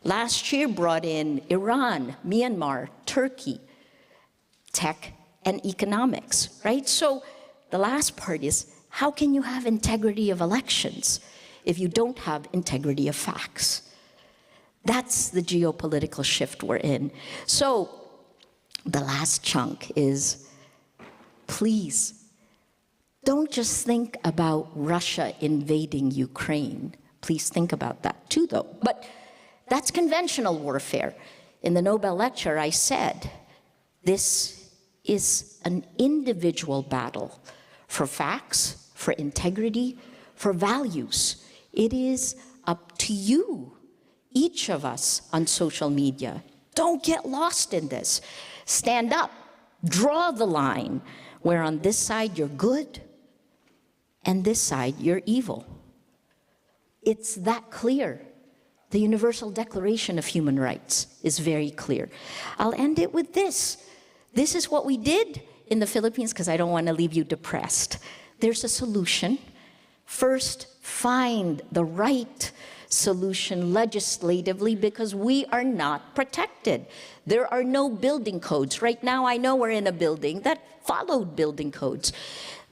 last year brought in Iran, Myanmar, Turkey, tech and economics, right? So the last part is, how can you have integrity of elections if you don't have integrity of facts? That's the geopolitical shift we're in. So the last chunk is, please, don't just think about Russia invading Ukraine. Please think about that too, though. But that's conventional warfare. In the Nobel lecture, I said, this is an individual battle for facts, for integrity, for values. It is up to you each of us on social media, don't get lost in this. Stand up, draw the line, where on this side you're good, and this side you're evil. It's that clear. The Universal Declaration of Human Rights is very clear. I'll end it with this. This is what we did in the Philippines, because I don't want to leave you depressed. There's a solution. First, find the right solution legislatively, because we are not protected. There are no building codes. Right now, I know we're in a building that followed building codes.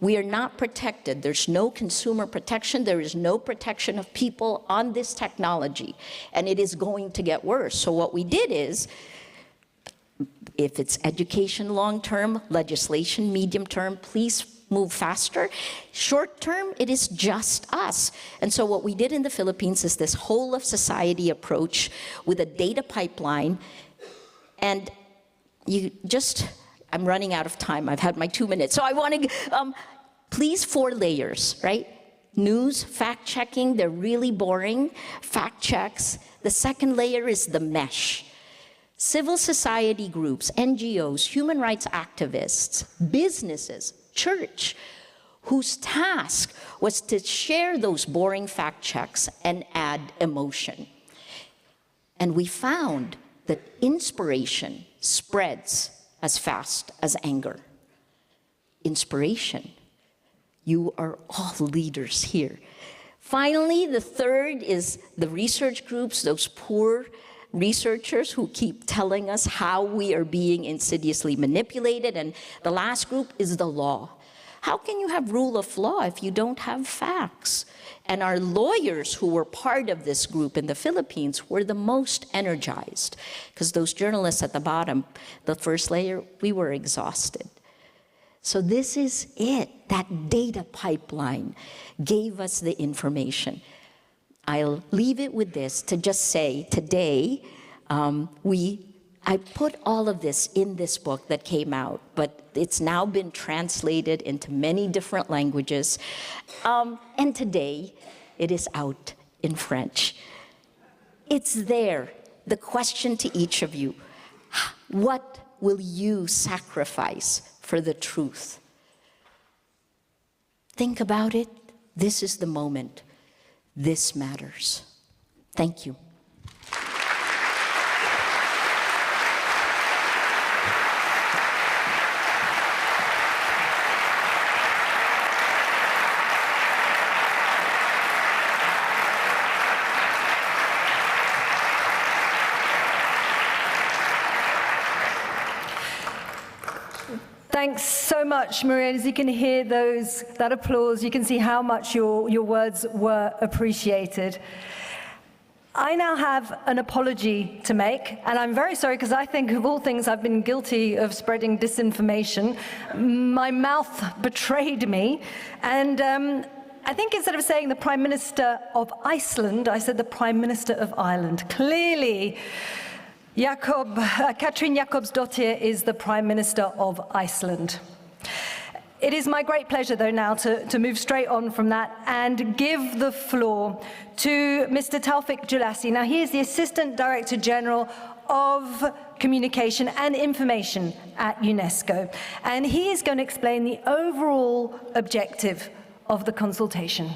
We are not protected. There's no consumer protection. There is no protection of people on this technology, and it is going to get worse. So what we did is, if it's education long-term, legislation medium-term, please move faster. Short-term, it is just us. And so what we did in the Philippines is this whole of society approach with a data pipeline. And I'm running out of time. I've had my 2 minutes. So I want to, please, 4 layers, right? News, fact-checking, they're really boring. Fact checks. The second layer is the mesh. Civil society groups, NGOs, human rights activists, businesses, church, whose task was to share those boring fact checks and add emotion. And we found that inspiration spreads as fast as anger. Inspiration. You are all leaders here. Finally, the third is the research groups, those poor researchers who keep telling us how we are being insidiously manipulated. And the last group is the law. How can you have rule of law if you don't have facts? And our lawyers who were part of this group in the Philippines were the most energized, because those journalists at the bottom, the first layer, we were exhausted. So this is it. That data pipeline gave us the information. I'll leave it with this to just say today, I put all of this in this book that came out, but it's now been translated into many different languages. And today, it is out in French. It's there. The question to each of you, what will you sacrifice for the truth? Think about it. This is the moment. This matters. Thank you. Thanks so much, Maria. As you can hear that applause, you can see how much your words were appreciated. I now have an apology to make, and I'm very sorry, because I think of all things I've been guilty of spreading disinformation. My mouth betrayed me, and I think instead of saying the Prime Minister of Iceland, I said the Prime Minister of Ireland. Clearly, Katrín Jakobsdóttir is the Prime Minister of Iceland. It is my great pleasure, though, now to move straight on from that and give the floor to Mr. Taufik Jelassi. Now, he is the Assistant Director General of Communication and Information at UNESCO, and he is going to explain the overall objective of the consultation.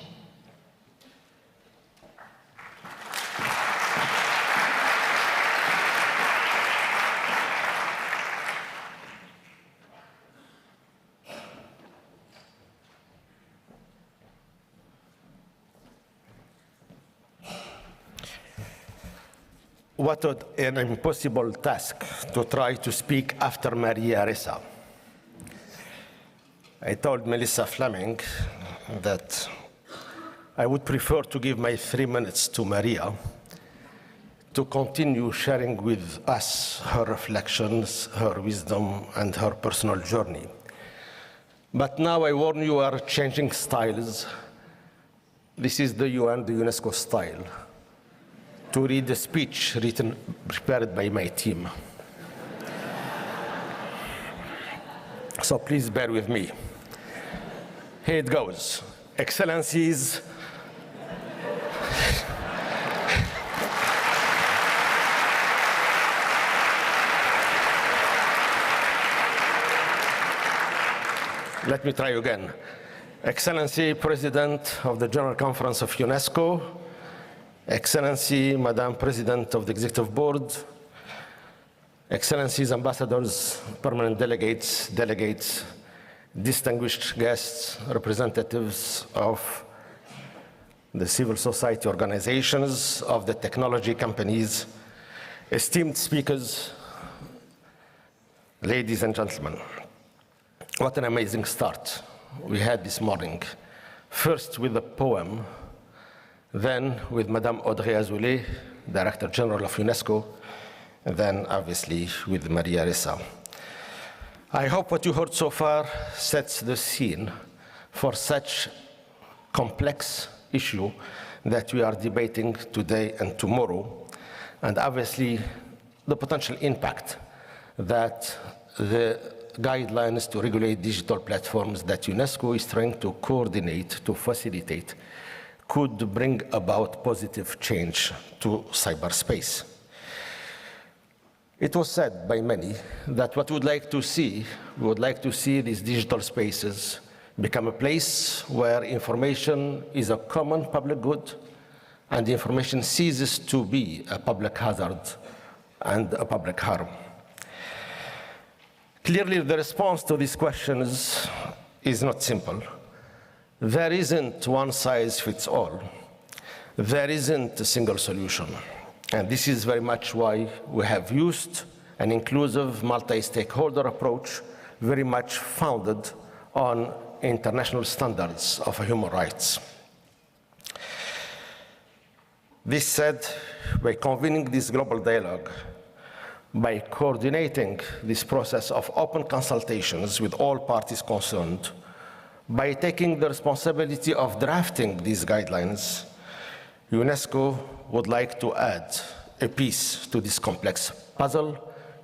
What an impossible task to try to speak after Maria Ressa. I told Melissa Fleming that I would prefer to give my 3 minutes to Maria to continue sharing with us her reflections, her wisdom, and her personal journey. But now I warn you, are changing styles. This is the UN, the UNESCO style, to read the speech prepared by my team. So please bear with me. Here it goes. Excellencies, Let me try again. Excellency, President of the General Conference of UNESCO, Excellency, Madam President of the Executive Board, Excellencies, Ambassadors, Permanent Delegates, distinguished guests, representatives of the civil society organizations, of the technology companies, esteemed speakers, ladies and gentlemen. What an amazing start we had this morning. First with a poem, then with Madame Audrey Azoulay, Director General of UNESCO, and then obviously with Maria Ressa. I hope what you heard so far sets the scene for such complex issue that we are debating today and tomorrow, and obviously the potential impact that the guidelines to regulate digital platforms that UNESCO is trying to coordinate, to facilitate, could bring about positive change to cyberspace. It was said by many that what we would like to see these digital spaces become a place where information is a common public good and information ceases to be a public hazard and a public harm. Clearly, the response to these questions is not simple. There isn't one size fits all. There isn't a single solution. And this is very much why we have used an inclusive multi-stakeholder approach, very much founded on international standards of human rights. This said, by convening this global dialogue, by coordinating this process of open consultations with all parties concerned, by taking the responsibility of drafting these guidelines, UNESCO would like to add a piece to this complex puzzle.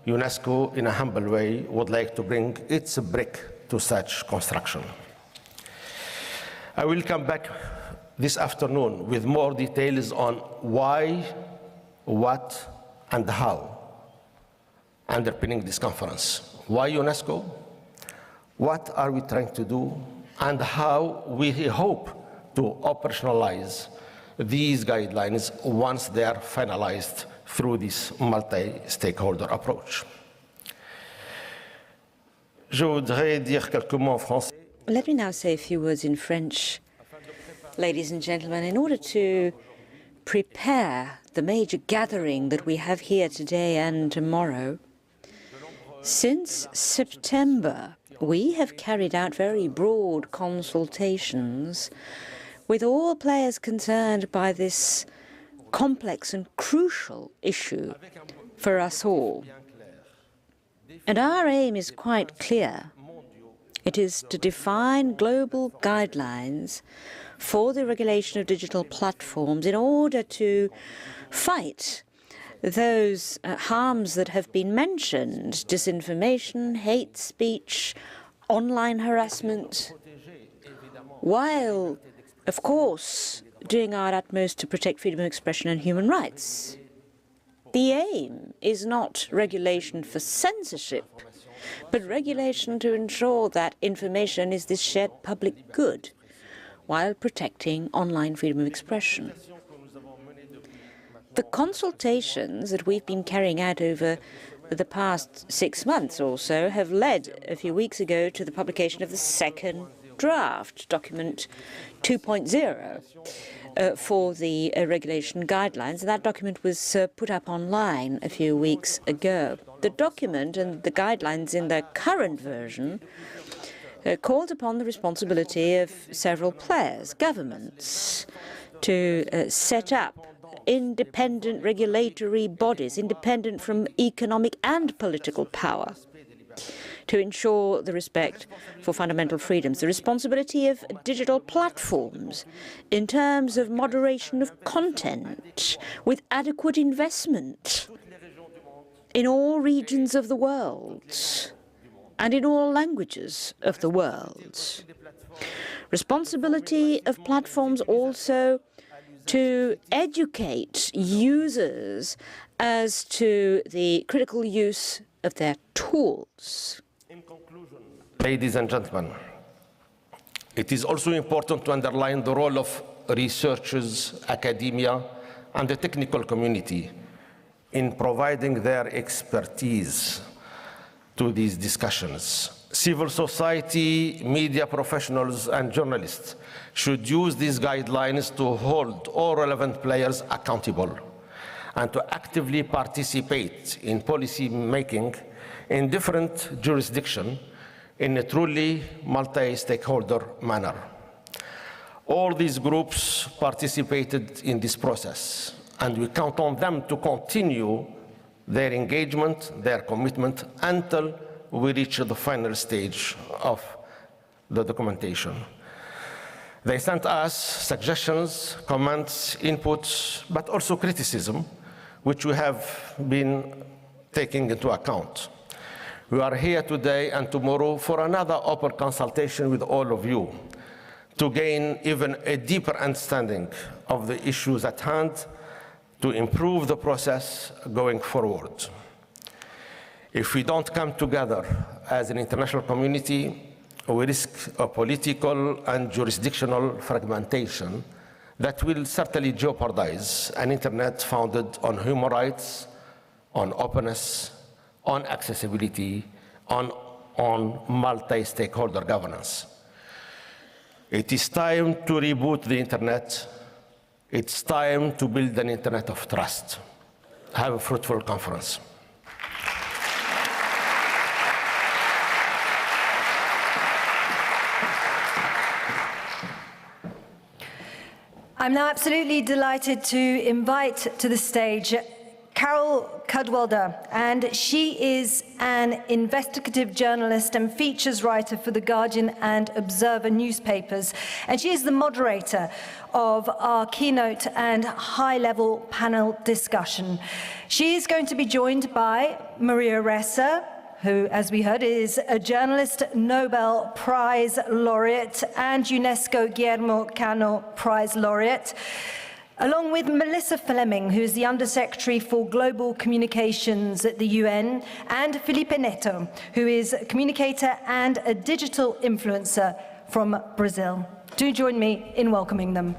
UNESCO, in a humble way, would like to bring its brick to such construction. I will come back this afternoon with more details on why, what, and how underpinning this conference. Why UNESCO? What are we trying to do? And how we hope to operationalize these guidelines once they are finalized through this multi-stakeholder approach. Je voudrais dire quelques mots en français. Let me now say a few words in French, ladies and gentlemen, in order to prepare the major gathering that we have here today and tomorrow. Since September, we have carried out very broad consultations with all players concerned by this complex and crucial issue for us all. And our aim is quite clear. It is to define global guidelines for the regulation of digital platforms in order to fight those harms that have been mentioned: disinformation, hate speech, online harassment, while, of course, doing our utmost to protect freedom of expression and human rights. The aim is not regulation for censorship, but regulation to ensure that information is this shared public good, while protecting online freedom of expression. The consultations that we've been carrying out over the past 6 months or so have led, a few weeks ago, to the publication of the second draft, document 2.0, for the regulation guidelines. And that document was put up online a few weeks ago. The document and the guidelines in their current version called upon the responsibility of several players, governments, to set up independent regulatory bodies, independent from economic and political power, to ensure the respect for fundamental freedoms, the responsibility of digital platforms in terms of moderation of content, with adequate investment in all regions of the world and in all languages of the world. Responsibility of platforms also to educate users as to the critical use of their tools. Ladies and gentlemen, It is also important to underline the role of researchers, academia, and the technical community in providing their expertise to these discussions. Civil society, media professionals, and journalists should use these guidelines to hold all relevant players accountable and to actively participate in policy making in different jurisdictions in a truly multi-stakeholder manner. All these groups participated in this process, and we count on them to continue their engagement, their commitment, until we reach the final stage of the documentation. They sent us suggestions, comments, inputs, but also criticism, which we have been taking into account. We are here today and tomorrow for another open consultation with all of you to gain even a deeper understanding of the issues at hand to improve the process going forward. If we don't come together as an international community, we risk a political and jurisdictional fragmentation that will certainly jeopardize an internet founded on human rights, on openness, on accessibility, on multi-stakeholder governance. It is time to reboot the internet. It's time to build an internet of trust. Have a fruitful conference. I'm now absolutely delighted to invite to the stage Carol Cadwalder, and she is an investigative journalist and features writer for The Guardian and Observer newspapers, and she is the moderator of our keynote and high-level panel discussion. She is going to be joined by Maria Ressa, who, as we heard, is a journalist, Nobel Prize laureate, and UNESCO Guillermo Cano Prize laureate, along with Melissa Fleming, who is the Undersecretary for Global Communications at the UN, and Felipe Neto, who is a communicator and a digital influencer from Brazil. Do join me in welcoming them.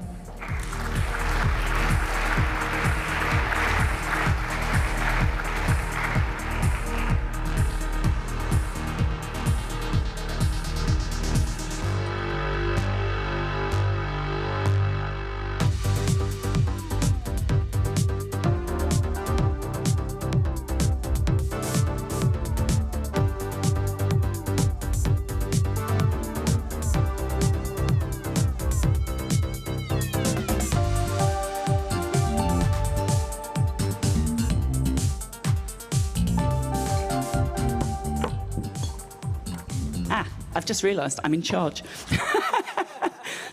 I've just realised I'm in charge.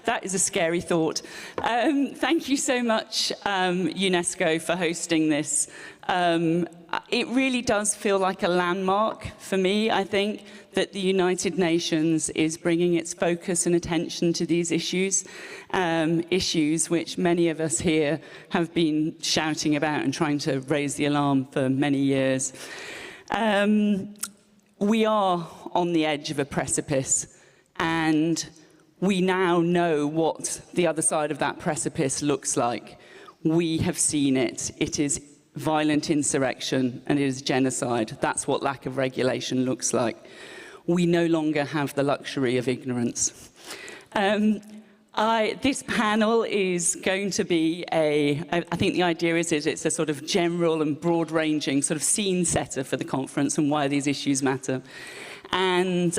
That is a scary thought. Thank you so much, UNESCO, for hosting this. It really does feel like a landmark for me, I think, that the United Nations is bringing its focus and attention to these issues, issues which many of us here have been shouting about and trying to raise the alarm for many years. We are on the edge of a precipice, and we now know what the other side of that precipice looks like. We have seen it. It is violent insurrection and it is genocide. That's what lack of regulation looks like. We no longer have the luxury of ignorance. This panel is going to be I think the idea is it's a sort of general and broad-ranging sort of scene setter for the conference and why these issues matter. And,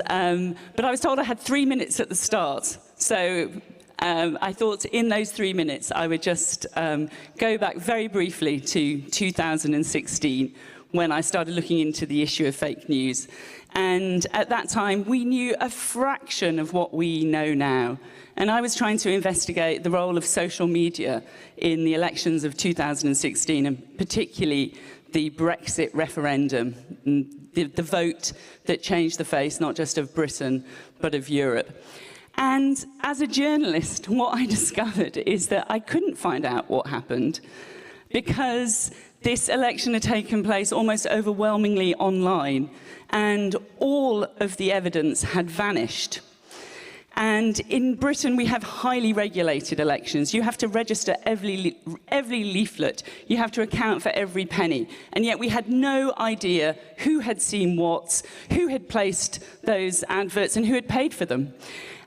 but I was told I had 3 minutes at the start, so I thought in those 3 minutes I would just go back very briefly to 2016 when I started looking into the issue of fake news. And at that time, we knew a fraction of what we know now. And I was trying to investigate the role of social media in the elections of 2016, and particularly the Brexit referendum, the vote that changed the face not just of Britain, but of Europe. And as a journalist, what I discovered is that I couldn't find out what happened because this election had taken place almost overwhelmingly online, and all of the evidence had vanished. And in Britain, we have highly regulated elections. You have to register every leaflet. You have to account for every penny. And yet we had no idea who had seen what, who had placed those adverts, and who had paid for them.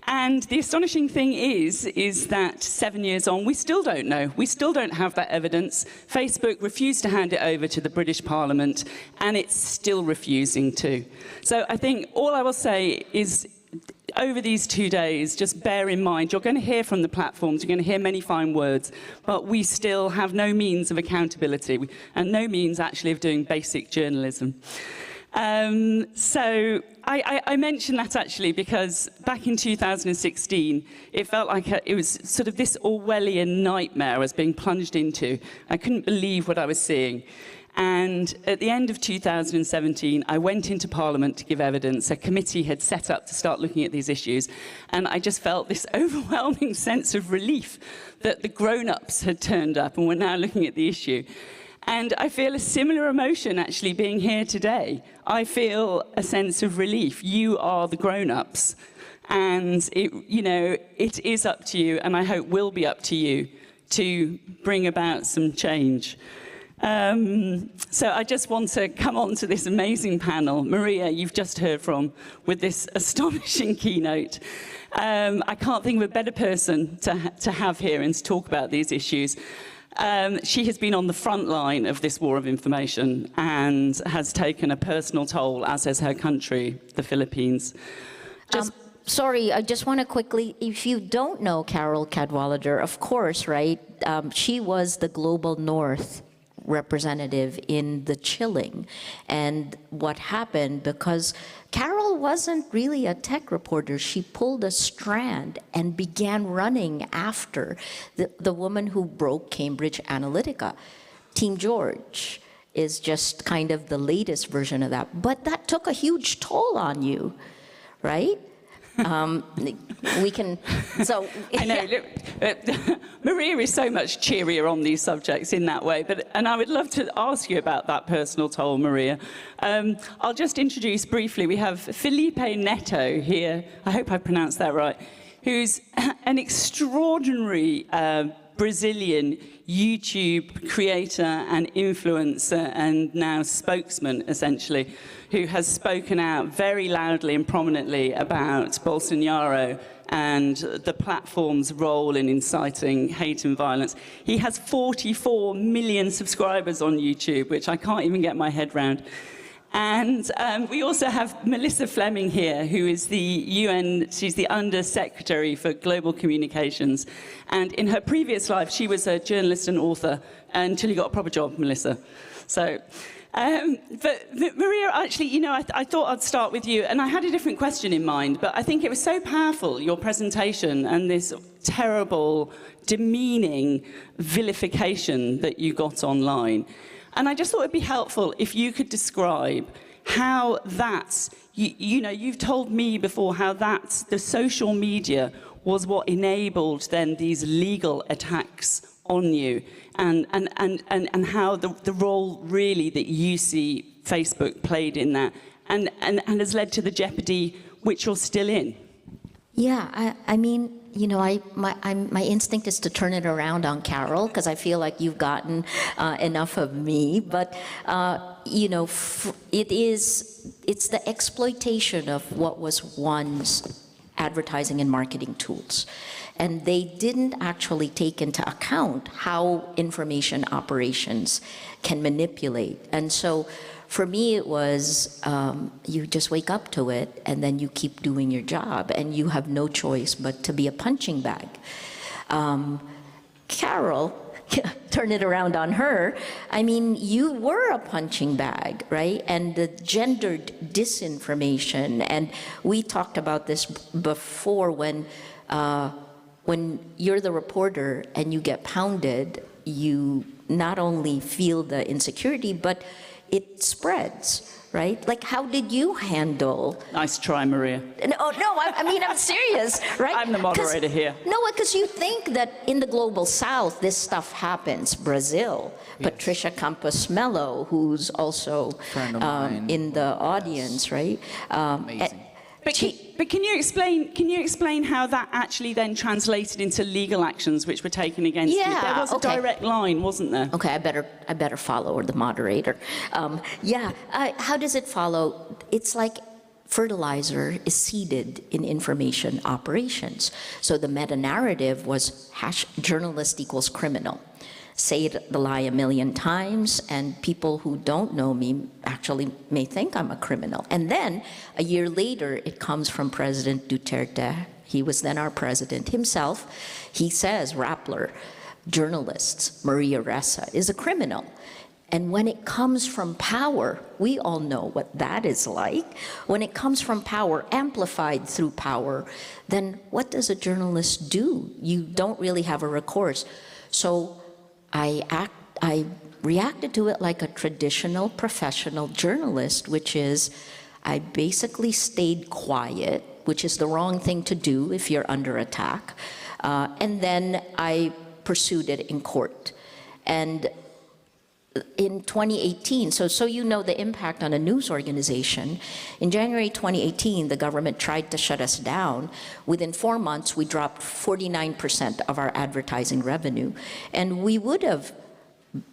And the astonishing thing is that 7 years on, we still don't know. We still don't have that evidence. Facebook refused to hand it over to the British Parliament, and it's still refusing to. So I think all I will say is, over these 2 days, just bear in mind, you're going to hear from the platforms, you're going to hear many fine words, but we still have no means of accountability and no means actually of doing basic journalism. So I mention that actually because back in 2016, it felt like it was sort of this Orwellian nightmare I was being plunged into. I couldn't believe what I was seeing. And at the end of 2017, I went into Parliament to give evidence. A committee had set up to start looking at these issues. And I just felt this overwhelming sense of relief that the grown-ups had turned up and were now looking at the issue. And I feel a similar emotion actually being here today. I feel a sense of relief. You are the grown-ups. And it is up to you, and I hope will be up to you, to bring about some change. So I just want to come on to this amazing panel. Maria, you've just heard from, with this astonishing keynote. I can't think of a better person to have here and to talk about these issues. She has been on the front line of this war of information and has taken a personal toll, as has her country, the Philippines. Sorry, I just want to quickly, if you don't know Carol Cadwallader, of course, right, she was the Global North representative in the chilling. And what happened, because Carol wasn't really a tech reporter, she pulled a strand and began running after the woman who broke Cambridge Analytica. Team George is just kind of the latest version of that. But that took a huge toll on you, right? We can, so... I know, look, Maria is so much cheerier on these subjects in that way, and I would love to ask you about that personal toll, Maria. I'll just introduce briefly, we have Felipe Neto here, I hope I pronounced that right, who's an extraordinary Brazilian YouTube creator and influencer and now spokesman, essentially, who has spoken out very loudly and prominently about Bolsonaro and the platform's role in inciting hate and violence. He has 44 million subscribers on YouTube, which I can't even get my head round. And we also have Melissa Fleming here, who is the UN, she's the Under-Secretary for Global Communications. And in her previous life, she was a journalist and author until you got a proper job, Melissa. So, but Maria, actually, I thought I'd start with you, and I had a different question in mind, but I think it was so powerful, your presentation, and this terrible, demeaning vilification that you got online. And I just thought it'd be helpful if you could describe how that's, you've told me before how that's, the social media was what enabled then these legal attacks on you, and how the role really that you see Facebook played in that, and has led to the jeopardy which you're still in. Yeah, I mean, my instinct is to turn it around on Carol, because I feel like you've gotten enough of me. But, it's the exploitation of what was once advertising and marketing tools. And they didn't actually take into account how information operations can manipulate. And so, for me, it was you just wake up to it and then you keep doing your job and you have no choice but to be a punching bag. Carol, turn it around on her. I mean, you were a punching bag, right? And the gendered disinformation, and we talked about this before when you're the reporter and you get pounded, you not only feel the insecurity, but it spreads, right? Like, how did you handle? Nice try, Maria. No, I mean, I'm serious, right? I'm the moderator here. No, because you think that in the global south, this stuff happens. Brazil, yes. Patricia Campos Melo, who's also in the audience, right? Amazing. But But can you explain how that actually then translated into legal actions which were taken against you? There was a direct line, wasn't there? Okay, I better follow the moderator. How does it follow? It's like fertilizer is seeded in information operations. So the meta-narrative was journalist equals criminal. Say the lie a million times, and people who don't know me actually may think I'm a criminal. And then, a year later, it comes from President Duterte. He was then our president himself. He says, Rappler, journalists, Maria Ressa, is a criminal. And when it comes from power, we all know what that is like. When it comes from power, amplified through power, then what does a journalist do? You don't really have a recourse. So I reacted to it like a traditional professional journalist, which is I basically stayed quiet, which is the wrong thing to do if you're under attack. And then I pursued it in court. And in 2018, so you know the impact on a news organization. In January 2018, the government tried to shut us down. Within 4 months, we dropped 49% of our advertising revenue. And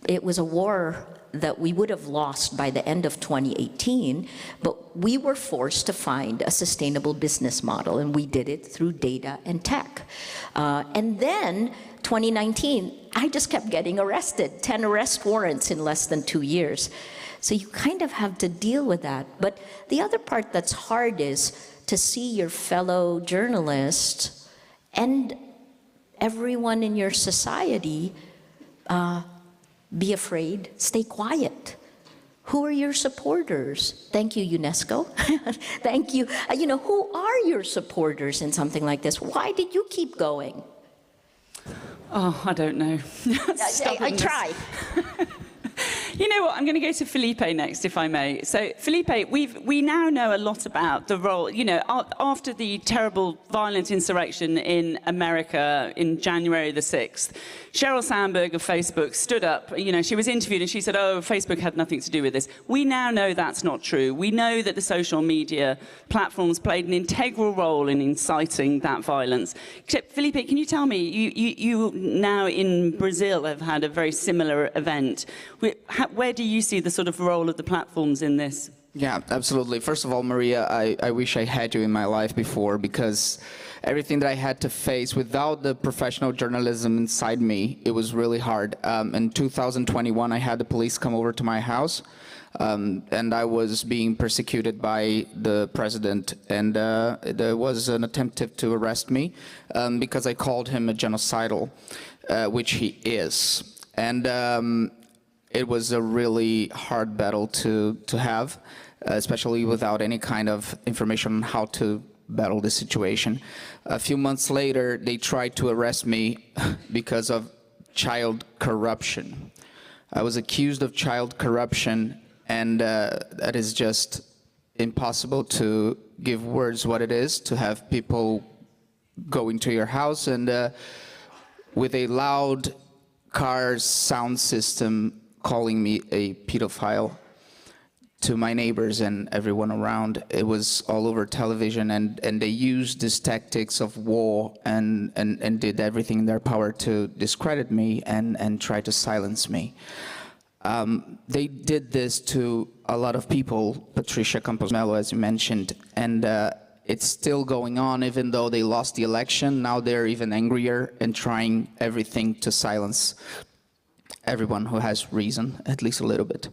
it was a war that we would have lost by the end of 2018, but we were forced to find a sustainable business model, and we did it through data and tech. And then 2019, I just kept getting arrested, 10 arrest warrants in less than 2 years. So you kind of have to deal with that. But the other part that's hard is to see your fellow journalists and everyone in your society be afraid, stay quiet. Who are your supporters? Thank you, UNESCO. Thank you. Who are your supporters in something like this? Why did you keep going? Oh, I don't know. I try. You know what? I'm going to go to Felipe next, if I may. So, Felipe, we now know a lot about the role. After the terrible violent insurrection in America in January the 6th, Sheryl Sandberg of Facebook stood up. She was interviewed and she said, "Oh, Facebook had nothing to do with this." We now know that's not true. We know that the social media platforms played an integral role in inciting that violence. Except, Felipe, can you tell me, you now in Brazil have had a very similar event. Where do you see the sort of role of the platforms in this? Yeah, absolutely. First of all, Maria, I wish I had you in my life before, because everything that I had to face without the professional journalism inside me, it was really hard. In 2021, I had the police come over to my house, and I was being persecuted by the president, and there was an attempt to arrest me because I called him a genocidal, which he is. And it was a really hard battle to have, especially without any kind of information on how to battle the situation. A few months later, they tried to arrest me because of child corruption. I was accused of child corruption, and that is just impossible to give words what it is, to have people go into your house and with a loud car sound system calling me a pedophile to my neighbors and everyone around. It was all over television, and they used these tactics of war and did everything in their power to discredit me and try to silence me. They did this to a lot of people, Patricia Campos Melo, as you mentioned, and it's still going on. Even though they lost the election, now they're even angrier and trying everything to silence everyone who has reason, at least a little bit.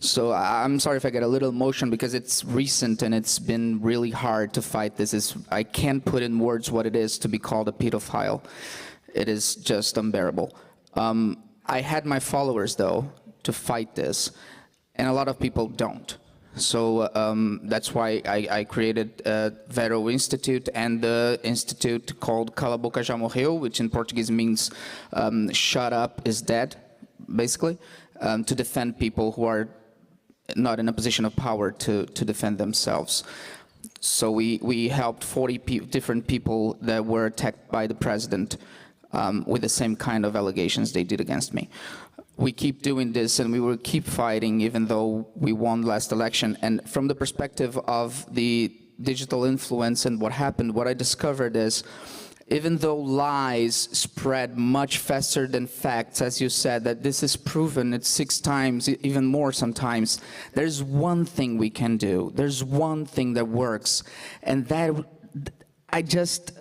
So I'm sorry if I get a little emotional, because it's recent and it's been really hard to fight this. I can't put in words what it is to be called a pedophile. It is just unbearable. I had my followers, though, to fight this, and a lot of people don't. So that's why I created Vero Institute and the institute called Cala a Boca Já Morreu, which in Portuguese means shut up is dead, basically, to defend people who are not in a position of power to defend themselves. So we helped 40 different people that were attacked by the president with the same kind of allegations they did against me. We keep doing this, and we will keep fighting even though we won last election. And from the perspective of the digital influence and what happened, what I discovered is, even though lies spread much faster than facts, as you said, that this is proven, it's 6 times, even more sometimes, there's one thing we can do. There's one thing that works. And that, I just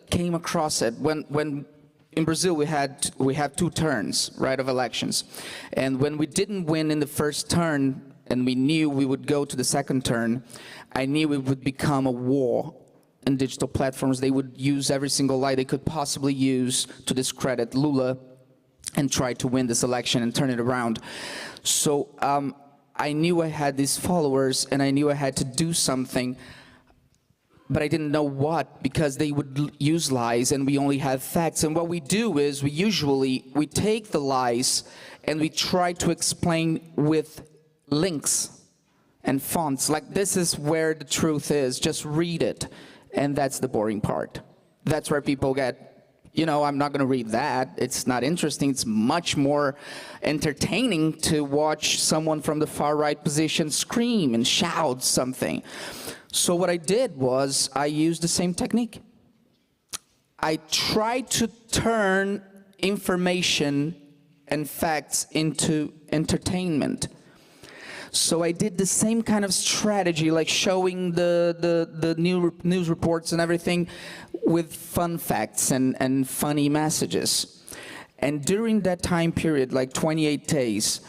came across it. When in Brazil we have 2 turns, right, of elections. And when we didn't win in the first turn, and we knew we would go to the second turn, I knew it would become a war. And digital platforms, they would use every single lie they could possibly use to discredit Lula and try to win this election and turn it around. So I knew I had these followers and I knew I had to do something, but I didn't know what, because they would use lies and we only have facts. And what we do is we take the lies and we try to explain with links and fonts, like this is where the truth is, just read it. And that's the boring part. That's where people get, you know, I'm not going to read that. It's not interesting. It's much more entertaining to watch someone from the far right position scream and shout something. So what I did was I used the same technique. I tried to turn information and facts into entertainment. So I did the same kind of strategy, like showing the new news reports and everything with fun facts and funny messages. And during that time period, like 28 days,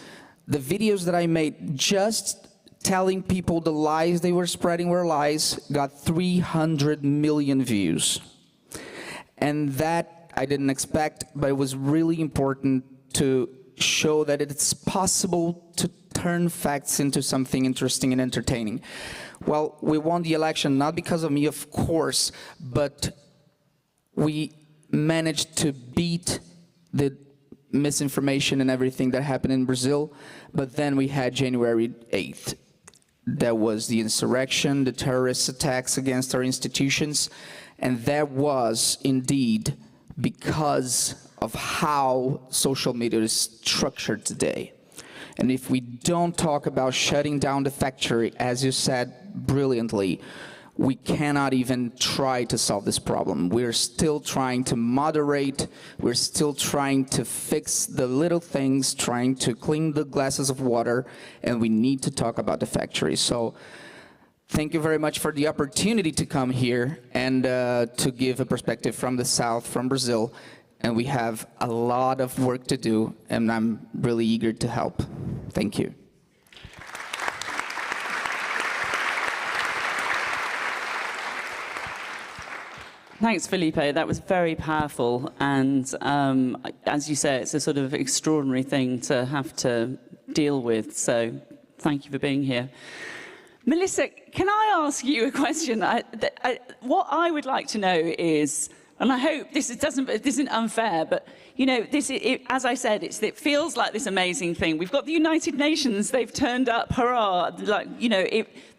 the videos that I made just telling people the lies they were spreading were lies got 300 million views. And that I didn't expect, but it was really important to show that it's possible to turn facts into something interesting and entertaining. Well, we won the election, not because of me, of course, but we managed to beat the misinformation and everything that happened in Brazil. But then we had January 8th. That was the insurrection, the terrorist attacks against our institutions, and that was indeed because of how social media is structured today. And if we don't talk about shutting down the factory, as you said brilliantly, we cannot even try to solve this problem. We're still trying to moderate, we're still trying to fix the little things, trying to clean the glasses of water, and we need to talk about the factory. So thank you very much for the opportunity to come here and to give a perspective from the South, from Brazil. And we have a lot of work to do, and I'm really eager to help. Thank you. Thanks, Felipe. That was very powerful. And as you say, it's a sort of extraordinary thing to have to deal with. So thank you for being here. Melissa, can I ask you a question? What I would like to know is, and I hope this isn't unfair, but you know, as I said, it feels like this amazing thing. We've got the United Nations; they've turned up, hurrah! Like, you know,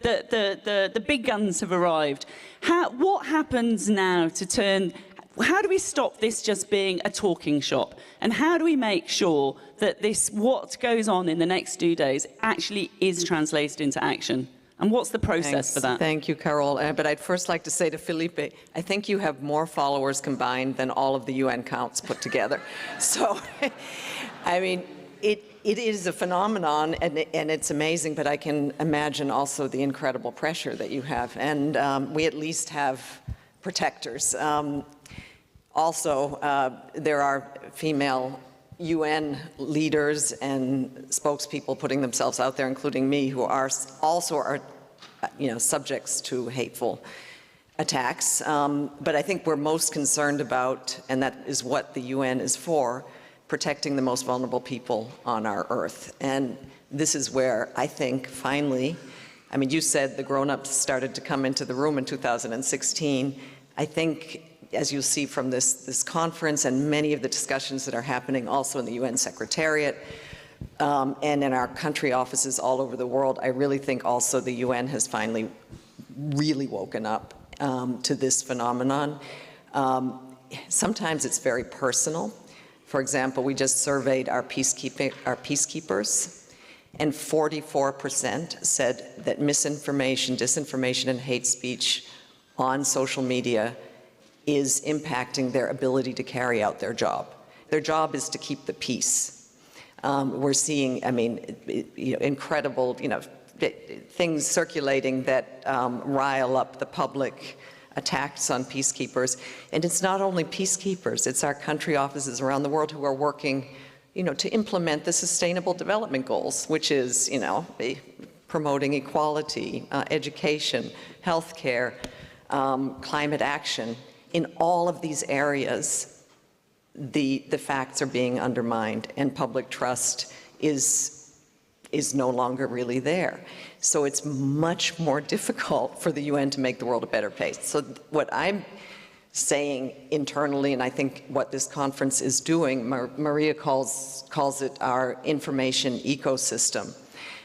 the big guns have arrived. What happens now to turn? How do we stop this just being a talking shop? And how do we make sure that what goes on in the next 2 days actually is translated into action? And what's the process for that? Thank you, Carol. But I'd first like to say to Felipe, I think you have more followers combined than all of the UN counts put together. So, I mean, it is a phenomenon, and it's amazing, but I can imagine also the incredible pressure that you have. And we at least have protectors. Also, there are female UN leaders and spokespeople putting themselves out there, including me, who are subjects to hateful attacks. But I think we're most concerned about, and that is what the UN is for, protecting the most vulnerable people on our earth. And this is where I think finally, I mean, you said the grown-ups started to come into the room in 2016. I think, as you'll see from this conference and many of the discussions that are happening also in the UN Secretariat and in our country offices all over the world, I really think also the UN has finally really woken up to this phenomenon. Sometimes it's very personal. For example, we just surveyed our peacekeepers, and 44% said that misinformation, disinformation, and hate speech on social media is impacting their ability to carry out their job. Their job is to keep the peace. We're seeing, I mean, incredible, things circulating that rile up the public, attacks on peacekeepers. And it's not only peacekeepers, it's our country offices around the world who are working, to implement the Sustainable Development Goals, which is, promoting equality, education, healthcare, climate action. In all of these areas, the facts are being undermined and public trust is no longer really there. So it's much more difficult for the UN to make the world a better place. So what I'm saying internally, and I think what this conference is doing, Maria calls it our information ecosystem.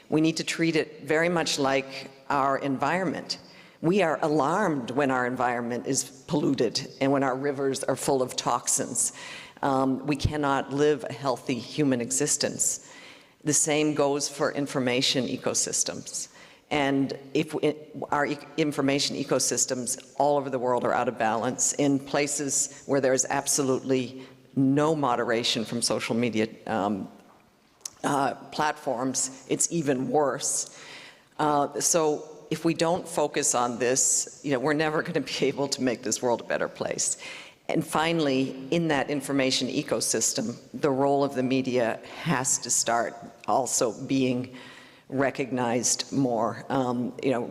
We need to treat it very much like our environment. We are alarmed when our environment is polluted and when our rivers are full of toxins. We cannot live a healthy human existence. The same goes for information ecosystems. And if our information ecosystems all over the world are out of balance, in places where there's absolutely no moderation from social media platforms, it's even worse. So if we don't focus on this, we're never going to be able to make this world a better place. And finally, in that information ecosystem, the role of the media has to start also being recognized more.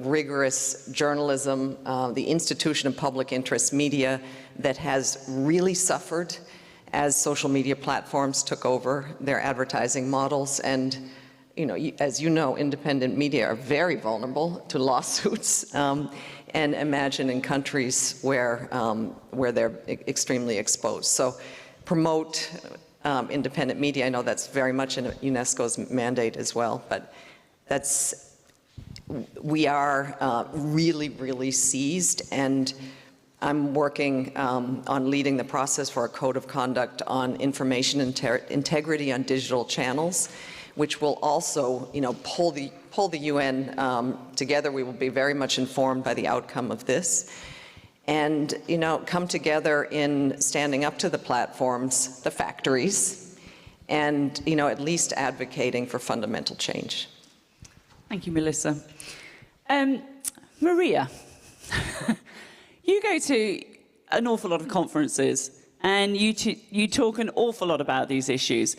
Rigorous journalism, the institution of public interest media that has really suffered as social media platforms took over their advertising models. And as you know, independent media are very vulnerable to lawsuits. And imagine in countries where they're extremely exposed. So promote independent media. I know that's very much in UNESCO's mandate as well, but we are really, really seized, and I'm working on leading the process for a code of conduct on information integrity on digital channels, which will also, pull the UN together. We will be very much informed by the outcome of this, and come together in standing up to the platforms, the factories, and at least advocating for fundamental change. Thank you, Melissa. Maria, you go to an awful lot of conferences, and you talk an awful lot about these issues.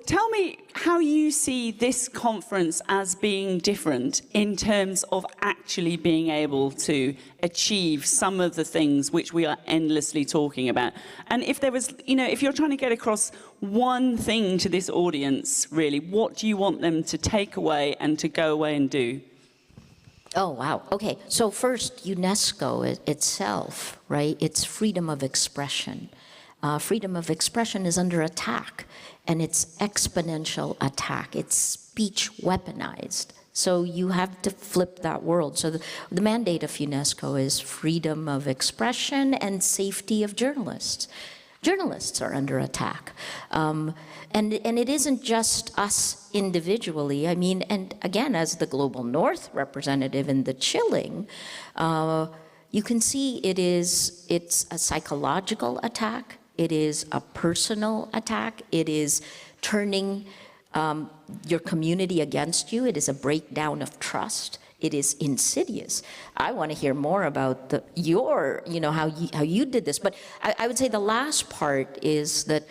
Tell me how you see this conference as being different in terms of actually being able to achieve some of the things which we are endlessly talking about. And if there was, if you're trying to get across one thing to this audience, really, what do you want them to take away and to go away and do? Oh, wow. Okay. So first, UNESCO itself, right? It's freedom of expression. Freedom of expression is under attack, and it's exponential attack. It's speech weaponized. So you have to flip that world. So the mandate of UNESCO is freedom of expression and safety of journalists. Journalists are under attack. And it isn't just us individually. I mean, and again, as the Global North representative in the chilling, you can see it's a psychological attack. It is a personal attack. It is turning your community against you. It is a breakdown of trust. It is insidious. I want to hear more about how you did this. But I would say the last part is that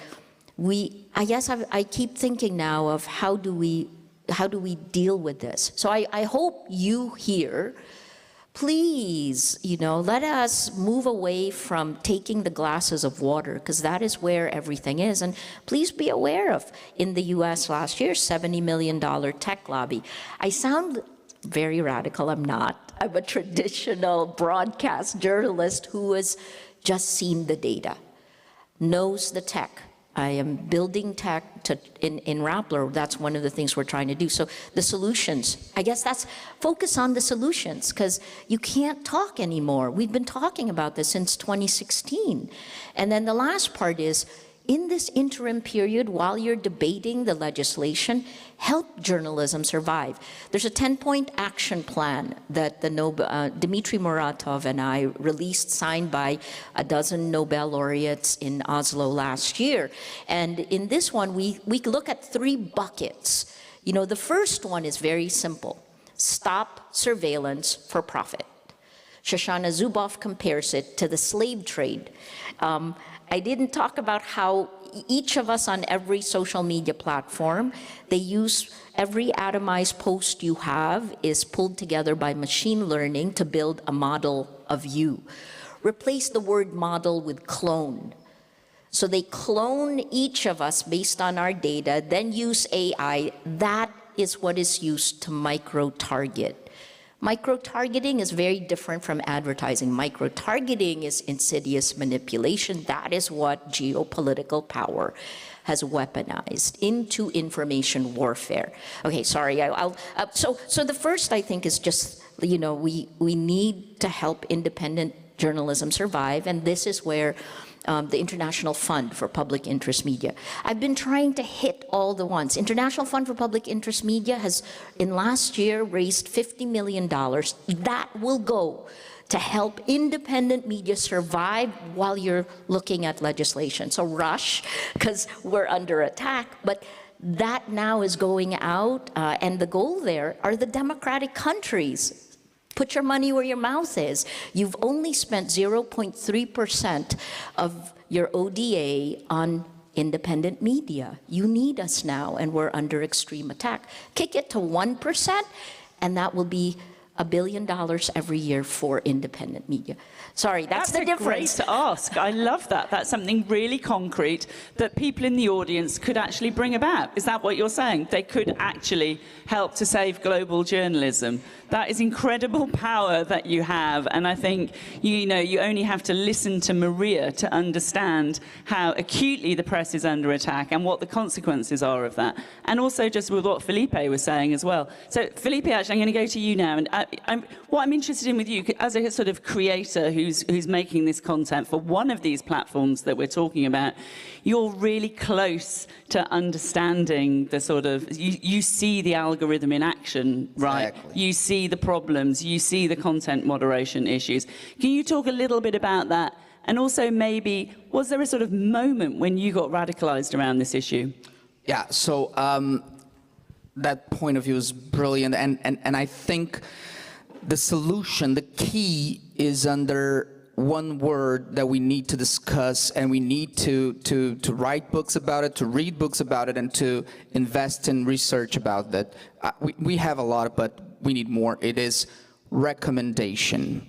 I keep thinking now of how do we deal with this. So I hope you here, please, let us move away from taking the glasses of water, because that is where everything is. And please be aware of, in the US last year, $70 million tech lobby. I sound very radical. I'm not. I'm a traditional broadcast journalist who has just seen the data, knows the tech. I am building tech in Rappler. That's one of the things we're trying to do. So the solutions, I guess that's focus on the solutions, because you can't talk anymore. We've been talking about this since 2016. And then the last part is in this interim period, while you're debating the legislation, help journalism survive. There's a 10-point action plan that the Dmitry Muratov and I released, signed by a dozen Nobel laureates in Oslo last year. And in this one, we look at 3 buckets. You know, the first one is very simple. Stop surveillance for profit. Shoshana Zuboff compares it to the slave trade. I didn't talk about how each of us on every social media platform, they use every atomized post you have is pulled together by machine learning to build a model of you. Replace the word model with clone. So they clone each of us based on our data, then use AI. That is what is used to micro-target. Micro-targeting is very different from advertising. Micro-targeting is insidious manipulation. That is what geopolitical power has weaponized into information warfare. Okay, sorry. So the first, I think, is just, you know, we need to help independent journalism survive, and this is where the International Fund for Public Interest Media. I've been trying to hit all the ones. International Fund for Public Interest Media has, in last year, raised $50 million. That will go to help independent media survive while you're looking at legislation. So rush, because we're under attack, but that now is going out, and the goal there are the democratic countries. Put your money where your mouth is. You've only spent 0.3% of your ODA on independent media. You need us now, and we're under extreme attack. Kick it to 1%, and that will be $1 billion every year for independent media. Sorry, that's the difference. Great ask. I love that. That's something really concrete that people in the audience could actually bring about. Is that what you're saying? They could actually help to save global journalism. That is incredible power that you have, and I think you only have to listen to Maria to understand how acutely the press is under attack and what the consequences are of that. And also just with what Felipe was saying as well. So Felipe, actually, I'm going to go to you now, and what I'm interested in with you as a sort of creator who's making this content for one of these platforms that we're talking about, you're really close to understanding the sort of, you see the algorithm in action, right? Exactly. You see the problems, you see the content moderation issues. Can you talk a little bit about that? And also maybe, was there a sort of moment when you got radicalized around this issue? Yeah, so that point of view is brilliant, and I think the solution, the key is under one word that we need to discuss, and we need to write books about it, to read books about it, and to invest in research about that. We have a lot, but we need more. It is recommendation.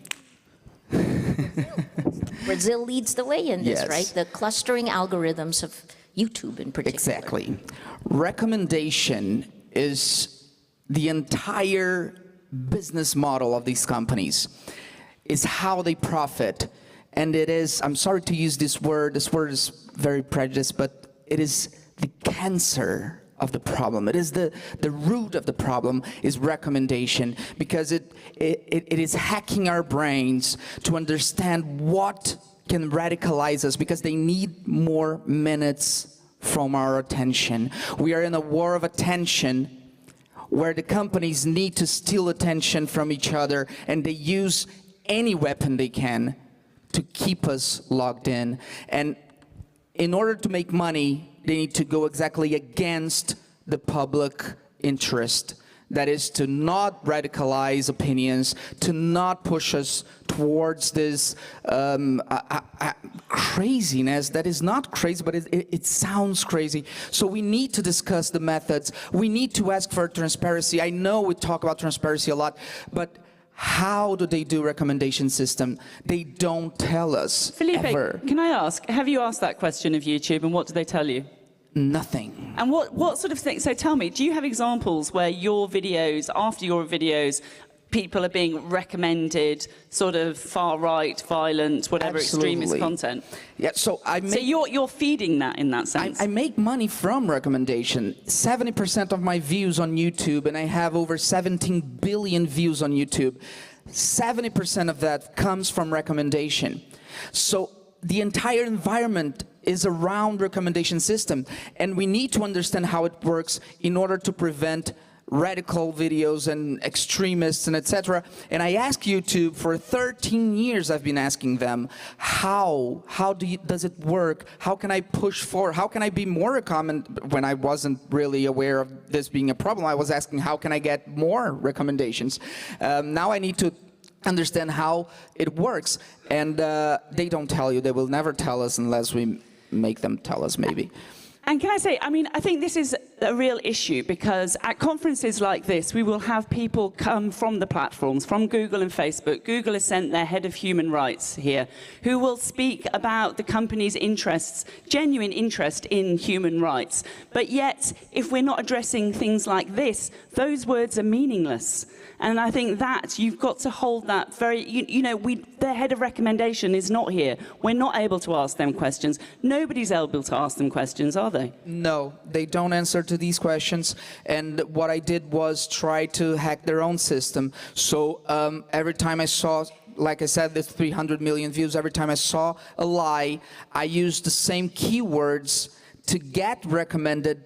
Brazil leads the way in this, Yes. right? The clustering algorithms of YouTube in particular. Exactly. Recommendation is the entire business model of these companies, is how they profit. And it is, I'm sorry to use this word is very prejudiced, but it is the cancer of the problem. It is the root of the problem is recommendation, because it is hacking our brains to understand what can radicalize us, because they need more minutes from our attention. We are in a war of attention where the companies need to steal attention from each other, and they use any weapon they can to keep us logged in. And in order to make money, they need to go exactly against the public interest. That is, to not radicalize opinions, to not push us towards this craziness that is not crazy, but it sounds crazy. So we need to discuss the methods. We need to ask for transparency. I know we talk about transparency a lot, but how do they do recommendation system? They don't tell us. Felipe, ever. Can I ask, have you asked that question of YouTube, and what do they tell you? Nothing. And what sort of things? So tell me, do you have examples where your videos, after your videos, people are being recommended sort of far-right, violent, whatever extremist content? Yeah, so so you're feeding that in that sense? I make money from recommendation. 70% of my views on YouTube, and I have over 17 billion views on YouTube, 70% of that comes from recommendation. So the entire environment is around recommendation system, and we need to understand how it works in order to prevent radical videos and extremists and etc. And I ask you to, for 13 years I've been asking them, how does it work? How can I push forward? How can I be more when I wasn't really aware of this being a problem? I was asking, how can I get more recommendations? Now I need to understand how it works, and they don't tell you. They will never tell us unless we make them tell us, maybe. And can I say, I mean, I think this is a real issue, because at conferences like this, we will have people come from the platforms, from Google and Facebook. Google has sent their head of human rights here, who will speak about the company's interests, genuine interest in human rights. But yet, if we're not addressing things like this, those words are meaningless. And I think that you've got to hold that very, their head of recommendation is not here. We're not able to ask them questions. Nobody's able to ask them questions, are they? No, they don't answer to these questions. And what I did was try to hack their own system. So every time I saw, like I said, there's 300 million views. Every time I saw a lie, I used the same keywords to get recommended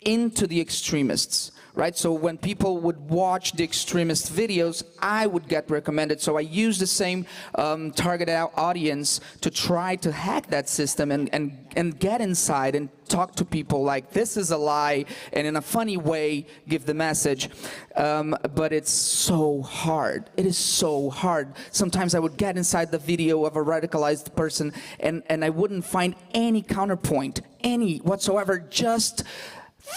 into the extremists. Right, so when people would watch the extremist videos, I would get recommended. So I use the same target audience to try to hack that system and get inside and talk to people like, this is a lie, and in a funny way give the message. But it's so hard. It is so hard. Sometimes I would get inside the video of a radicalized person and I wouldn't find any counterpoint, any whatsoever, just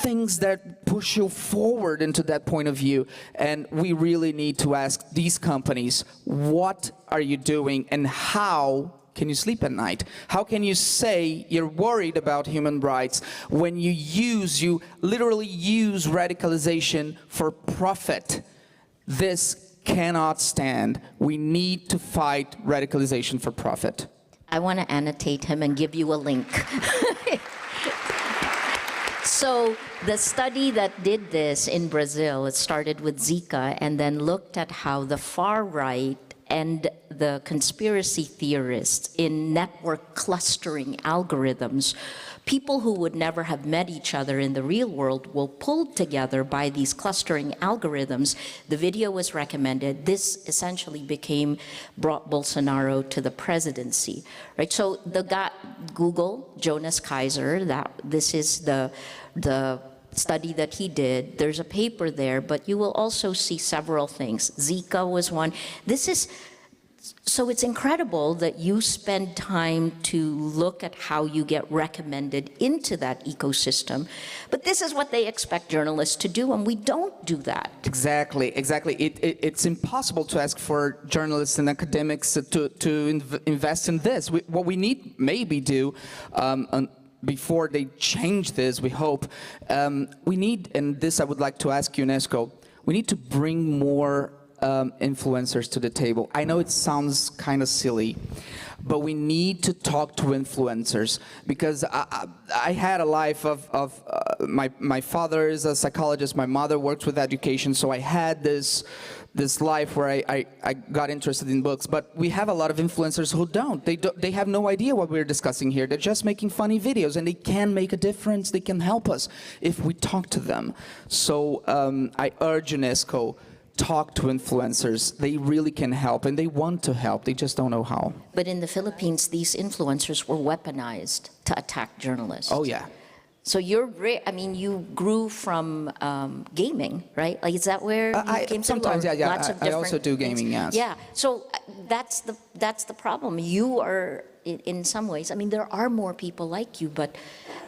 things that push you forward into that point of view. And we really need to ask these companies, what are you doing, and how can you sleep at night? How can you say you're worried about human rights when you literally use radicalization for profit? This cannot stand. We need to fight radicalization for profit. I want to annotate him and give you a link. So the study that did this in Brazil, it started with Zika and then looked at how the far right and the conspiracy theorists in network clustering algorithms, people who would never have met each other in the real world, will pull together by these clustering algorithms. The video was recommended. This essentially brought Bolsonaro to the presidency, right? So the guy, Google, Jonas Kaiser, this is the study that he did. There's a paper there, but you will also see several things. Zika was one. So it's incredible that you spend time to look at how you get recommended into that ecosystem. But this is what they expect journalists to do, and we don't do that. Exactly. It's impossible to ask for journalists and academics to invest in this. What we need maybe do, before they change this, we hope, we need, and this I would like to ask UNESCO, we need to bring more influencers to the table. I know it sounds kind of silly, but we need to talk to influencers, because I had a life of my father is a psychologist, my mother works with education, so I had this life where I got interested in books. But we have a lot of influencers who don't. They have no idea what we're discussing here. They're just making funny videos, and they can make a difference. They can help us if we talk to them. So I urge UNESCO, talk to influencers. They really can help, and they want to help. They just don't know how. But in the Philippines, these influencers were weaponized to attack journalists. Oh, yeah. So you grew from gaming, right? Like, is that where you came sometimes, from? Yeah. Lots of I also do gaming, yes. Yeah. So that's the problem. You are, in some ways, there are more people like you, but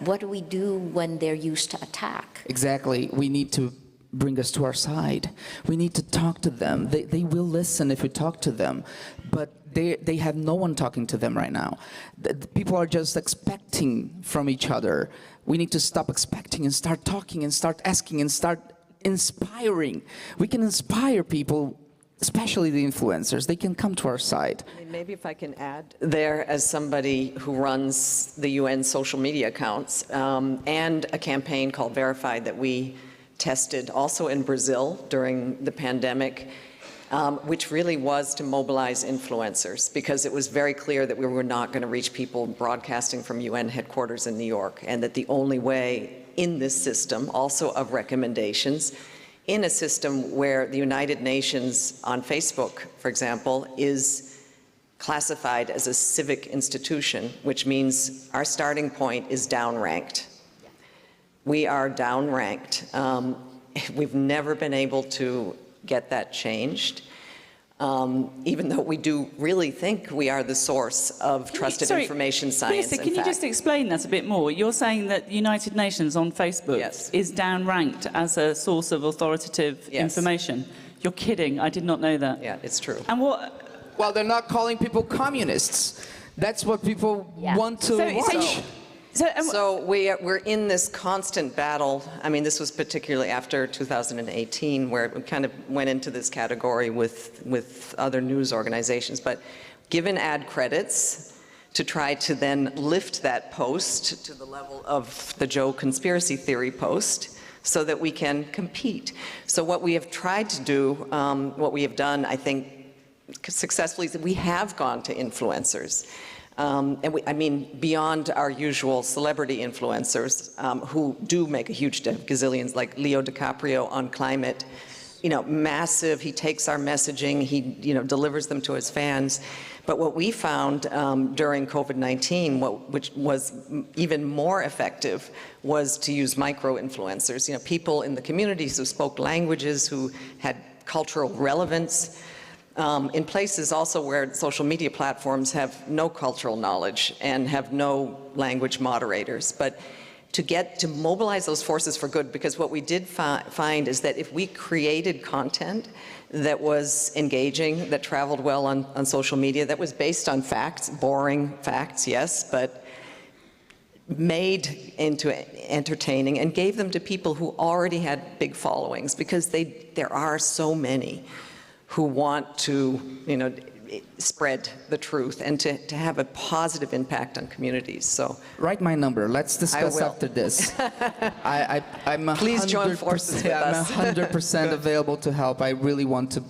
what do we do when they're used to attack? Exactly. We need to bring us to our side. We need to talk to them. They will listen if we talk to them, but they have no one talking to them right now. The people are just expecting from each other. We need to stop expecting and start talking and start asking and start inspiring. We can inspire people, especially the influencers. They can come to our side. Maybe if I can add there, as somebody who runs the UN social media accounts and a campaign called Verified that we tested also in Brazil during the pandemic, which really was to mobilize influencers, because it was very clear that we were not going to reach people broadcasting from UN headquarters in New York, and that the only way in this system, also of recommendations, in a system where the United Nations on Facebook, for example, is classified as a civic institution, which means our starting point is downranked. We are downranked. We've never been able to get that changed, even though we do really think we are the source of trusted information science. Ressa, can you just explain that a bit more? You're saying that the United Nations on Facebook is downranked as a source of authoritative information. You're kidding. I did not know that. Yeah, it's true. And what? Well, they're not calling people communists. That's what people want to watch. So we're in this constant battle. I mean, this was particularly after 2018, where it kind of went into this category with other news organizations. But given ad credits to try to then lift that post to the level of the Joe conspiracy theory post, so that we can compete. So what we have tried to do, what we have done, I think, successfully, is that we have gone to influencers. I mean, beyond our usual celebrity influencers, who do make a huge gazillions, like Leo DiCaprio on climate, massive. He takes our messaging, he, delivers them to his fans. But what we found during COVID-19, which was even more effective, was to use micro-influencers. People in the communities who spoke languages, who had cultural relevance, in places also where social media platforms have no cultural knowledge and have no language moderators. But to mobilize those forces for good, because what we did find is that if we created content that was engaging, that traveled well on social media, that was based on facts, boring facts, yes, but made into entertaining, and gave them to people who already had big followings, because there are so many who want to, spread the truth and to have a positive impact on communities. So write my number. Let's discuss after this. I'm Please join forces with us. I'm 100% available to help. I really want to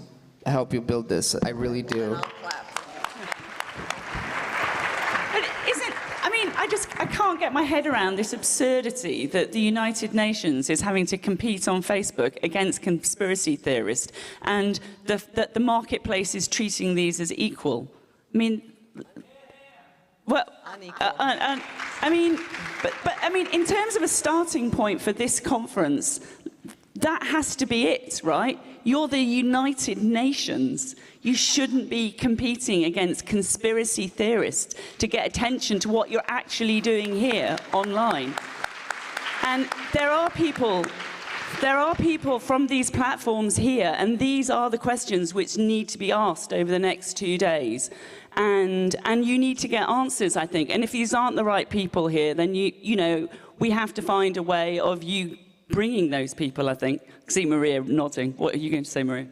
help you build this. I really do. I can't get my head around this absurdity that the United Nations is having to compete on Facebook against conspiracy theorists, and that the marketplace is treating these as equal. I mean, well, in terms of a starting point for this conference, that has to be it, right? You're the United Nations. You shouldn't be competing against conspiracy theorists to get attention to what you're actually doing here online. And there are people from these platforms here, and these are the questions which need to be asked over the next 2 days. And you need to get answers, I think. And if these aren't the right people here, then we have to find a way of you bringing those people, I think. I see Maria nodding. What are you going to say, Maria?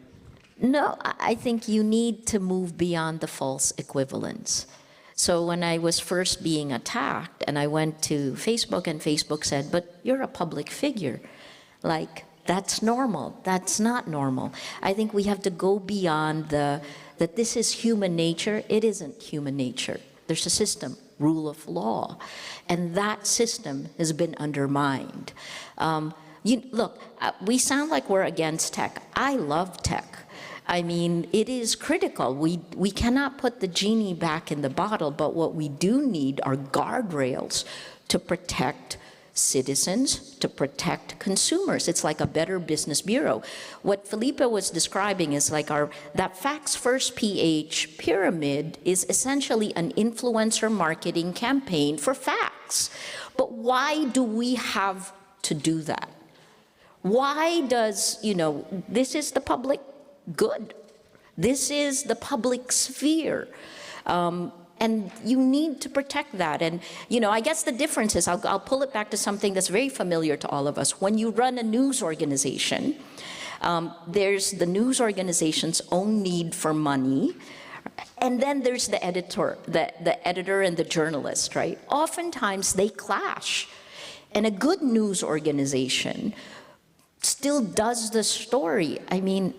No, I think you need to move beyond the false equivalence. So when I was first being attacked and I went to Facebook, and Facebook said, but you're a public figure. Like, that's normal. That's not normal. I think we have to go beyond that this is human nature. It isn't human nature. There's a system, rule of law. And that system has been undermined. Look, we sound like we're against tech. I love tech. I mean, it is critical. We cannot put the genie back in the bottle, but what we do need are guardrails to protect citizens, to protect consumers. It's like a better business bureau. What Felipe was describing is like that Facts First PH pyramid is essentially an influencer marketing campaign for facts. But why do we have to do that? Why does, this is the public good. This is the public sphere. And you need to protect that. And, I guess the difference is, I'll pull it back to something that's very familiar to all of us. When you run a news organization, there's the news organization's own need for money. And then there's the editor, the editor and the journalist, right? Oftentimes they clash. And a good news organization still does the story. I mean,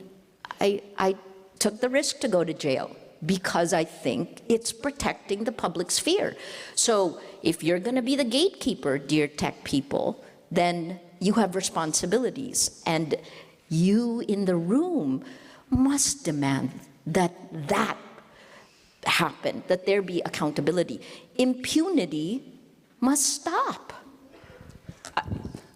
I took the risk to go to jail because I think it's protecting the public sphere. So if you're going to be the gatekeeper, dear tech people, then you have responsibilities. And you in the room must demand that that happen, that there be accountability. Impunity must stop.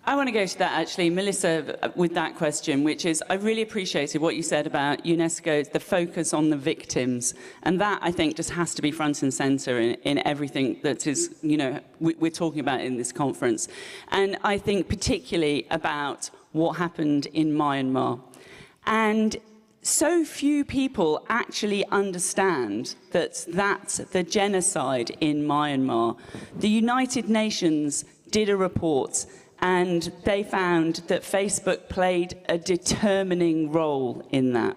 I want to go to that, actually, Melissa, with that question, which is, I really appreciated what you said about UNESCO, the focus on the victims. And that, I think, just has to be front and center in everything that is, you know, we're talking about in this conference. And I think particularly about what happened in Myanmar. And so few people actually understand that that's the genocide in Myanmar. The United Nations did a report, and they found that Facebook played a determining role in that,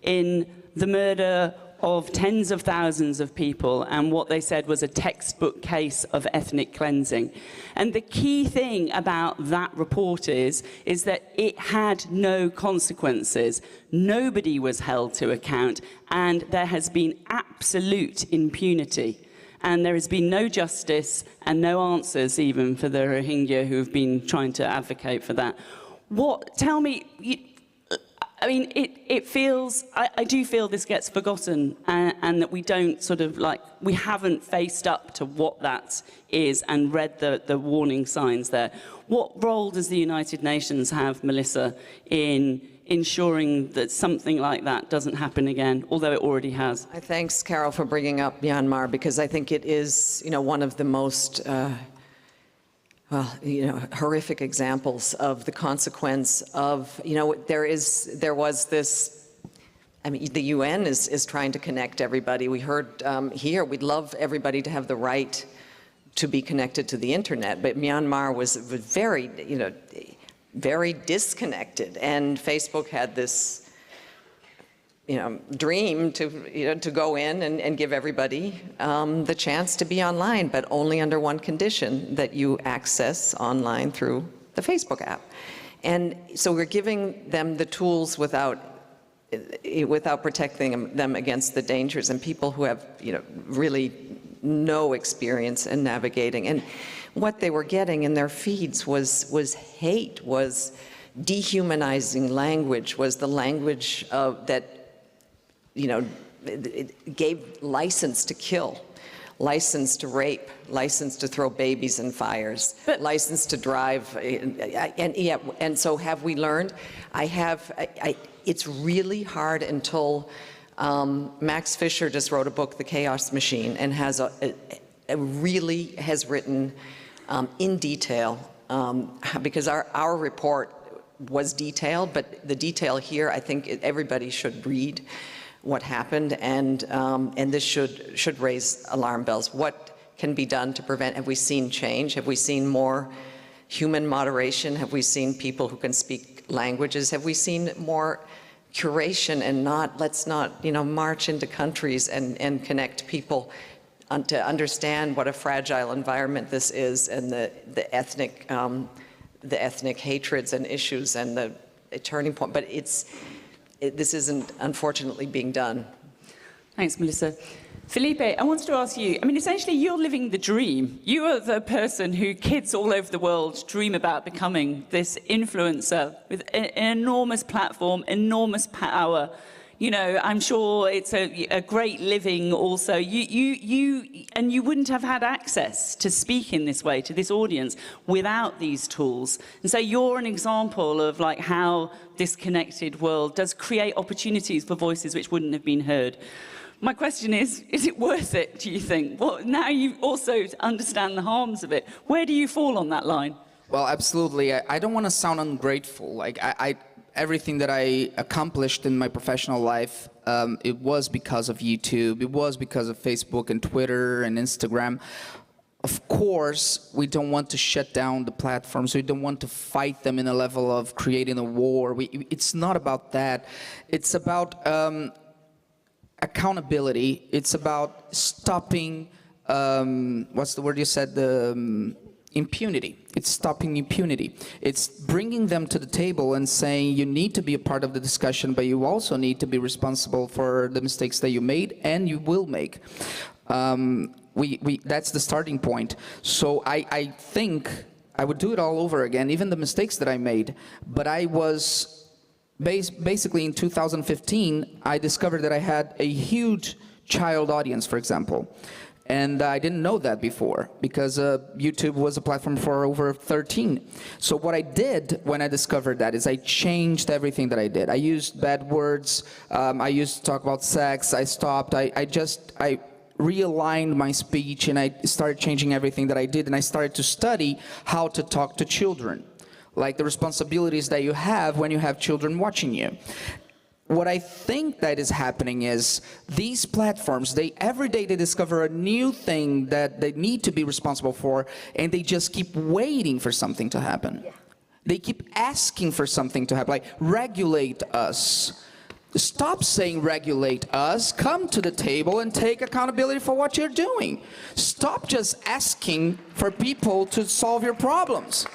in the murder of tens of thousands of people, and what they said was a textbook case of ethnic cleansing. And the key thing about that report is that it had no consequences. Nobody was held to account, and there has been absolute impunity. And there has been no justice and no answers even for the Rohingya who have been trying to advocate for that. Tell me, I mean, it feels, I do feel this gets forgotten, and that we don't sort of like, we haven't faced up to what that is and read the warning signs there. What role does the United Nations have, Melissa, in ensuring that something like that doesn't happen again, although it already has? Thanks, Carol, for bringing up Myanmar, because I think it is, you know, one of the most horrific examples of the consequence of, you know, there was this, I mean, the UN is trying to connect everybody. We heard here, we'd love everybody to have the right to be connected to the internet, but Myanmar was very, you know, very disconnected, and Facebook had this, you know, dream to go in and give everybody the chance to be online, but only under one condition, that you access online through the Facebook app. And so we're giving them the tools without protecting them against the dangers, and people who have, you know, really no experience in navigating. And what they were getting in their feeds was hate, was dehumanizing language, was the language that, you know, it gave license to kill, license to rape, license to throw babies in fires, license to drive. And so have we learned? It's really hard until Max Fisher just wrote a book, The Chaos Machine, and has really has written in detail, because our report was detailed, but the detail here, I think everybody should read what happened, and this should raise alarm bells. What can be done to prevent? Have we seen change? Have we seen more human moderation? Have we seen people who can speak languages? Have we seen more curation, and let's not, you know, march into countries and connect people to understand what a fragile environment this is, and the ethnic hatreds and issues and the turning point. But this isn't, unfortunately, being done. Thanks, Melissa. Felipe, I wanted to ask you, I mean, essentially, you're living the dream. You are the person who kids all over the world dream about becoming, this influencer with an enormous platform, enormous power. You know, I'm sure it's a great living also. And you wouldn't have had access to speak in this way to this audience without these tools. And so you're an example of like how this connected world does create opportunities for voices which wouldn't have been heard. My question is it worth it, do you think? Well, now you also understand the harms of it. Where do you fall on that line? Well, absolutely. I don't want to sound ungrateful. Like, everything that I accomplished in my professional life, it was because of YouTube. It was because of Facebook and Twitter and Instagram. Of course, we don't want to shut down the platforms. We don't want to fight them in a level of creating a war. It's not about that. It's about accountability. It's about stopping, what's the word you said? impunity. It's stopping impunity. It's bringing them to the table and saying you need to be a part of the discussion, but you also need to be responsible for the mistakes that you made and you will make. That's the starting point. So I think I would do it all over again, even the mistakes that I made. But I was, basically in 2015, I discovered that I had a huge child audience, for example. And I didn't know that before, because YouTube was a platform for over 13. So what I did when I discovered that is I changed everything that I did. I used bad words, I used to talk about sex, I stopped, I realigned my speech, and I started changing everything that I did, and I started to study how to talk to children, like the responsibilities that you have when you have children watching you. What I think that is happening is these platforms, every day they discover a new thing that they need to be responsible for, and they just keep waiting for something to happen. Yeah. They keep asking for something to happen, like regulate us. Stop saying regulate us, come to the table and take accountability for what you're doing. Stop just asking for people to solve your problems.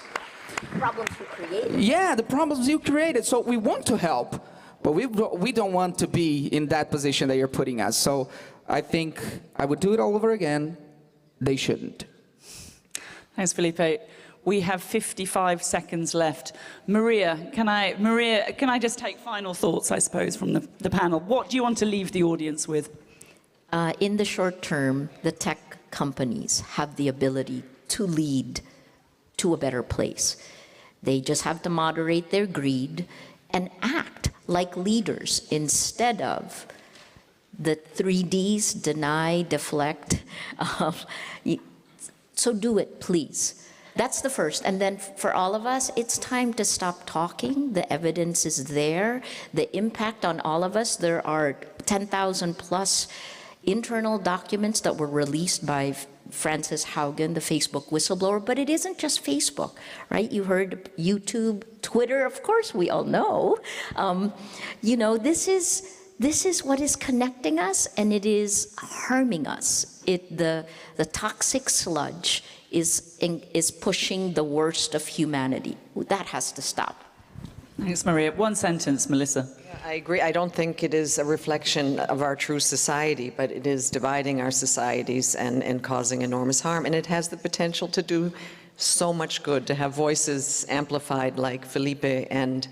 Problems you created. Yeah, the problems you created. So we want to help. But we don't want to be in that position that you're putting us. So I think I would do it all over again. They shouldn't. Thanks, Felipe. We have 55 seconds left. Maria, can I just take final thoughts, I suppose, from the panel? What do you want to leave the audience with? In the short term, the tech companies have the ability to lead to a better place. They just have to moderate their greed and act like leaders instead of the 3Ds, deny, deflect. So do it, please. That's the first. And then for all of us, it's time to stop talking. The evidence is there. The impact on all of us, there are 10,000 plus internal documents that were released by Frances Haugen, the Facebook whistleblower, but it isn't just Facebook, right? You heard YouTube, Twitter, of course we all know. You know, this is what is connecting us, and it is harming us. The toxic sludge is pushing the worst of humanity. That has to stop. Thanks, Maria. One sentence, Melissa. I agree. I don't think it is a reflection of our true society, but it is dividing our societies and causing enormous harm. And it has the potential to do so much good, to have voices amplified like Felipe and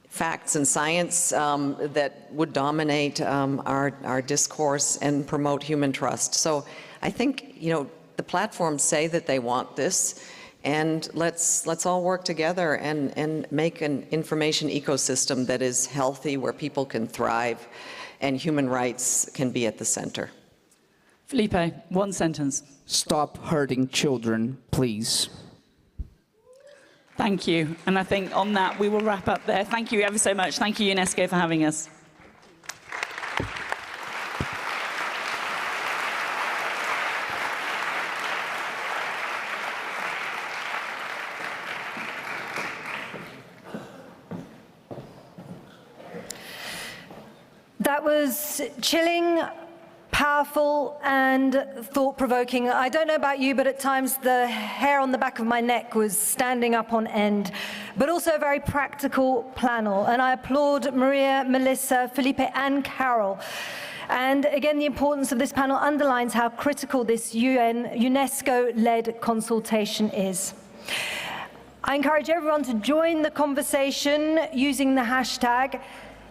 facts and science that would dominate our discourse and promote human trust. So I think, you know, the platforms say that they want this. And let's all work together and make an information ecosystem that is healthy, where people can thrive and human rights can be at the center. Felipe, one sentence. Stop hurting children, please. Thank you. And I think on that, we will wrap up there. Thank you ever so much. Thank you, UNESCO, for having us. That was chilling, powerful, and thought-provoking. I don't know about you, but at times the hair on the back of my neck was standing up on end, but also a very practical panel. And I applaud Maria, Melissa, Felipe, and Carol. And again, the importance of this panel underlines how critical this UNESCO-led consultation is. I encourage everyone to join the conversation using the hashtag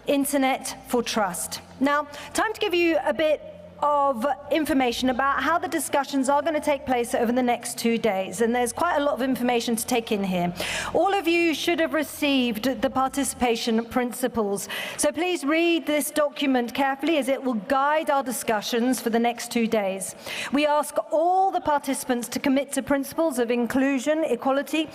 Internet for Trust. Now, time to give you a bit of information about how the discussions are going to take place over the next 2 days. And there's quite a lot of information to take in here. All of you should have received the participation principles. So please read this document carefully, as it will guide our discussions for the next 2 days. We ask all the participants to commit to principles of inclusion, equality,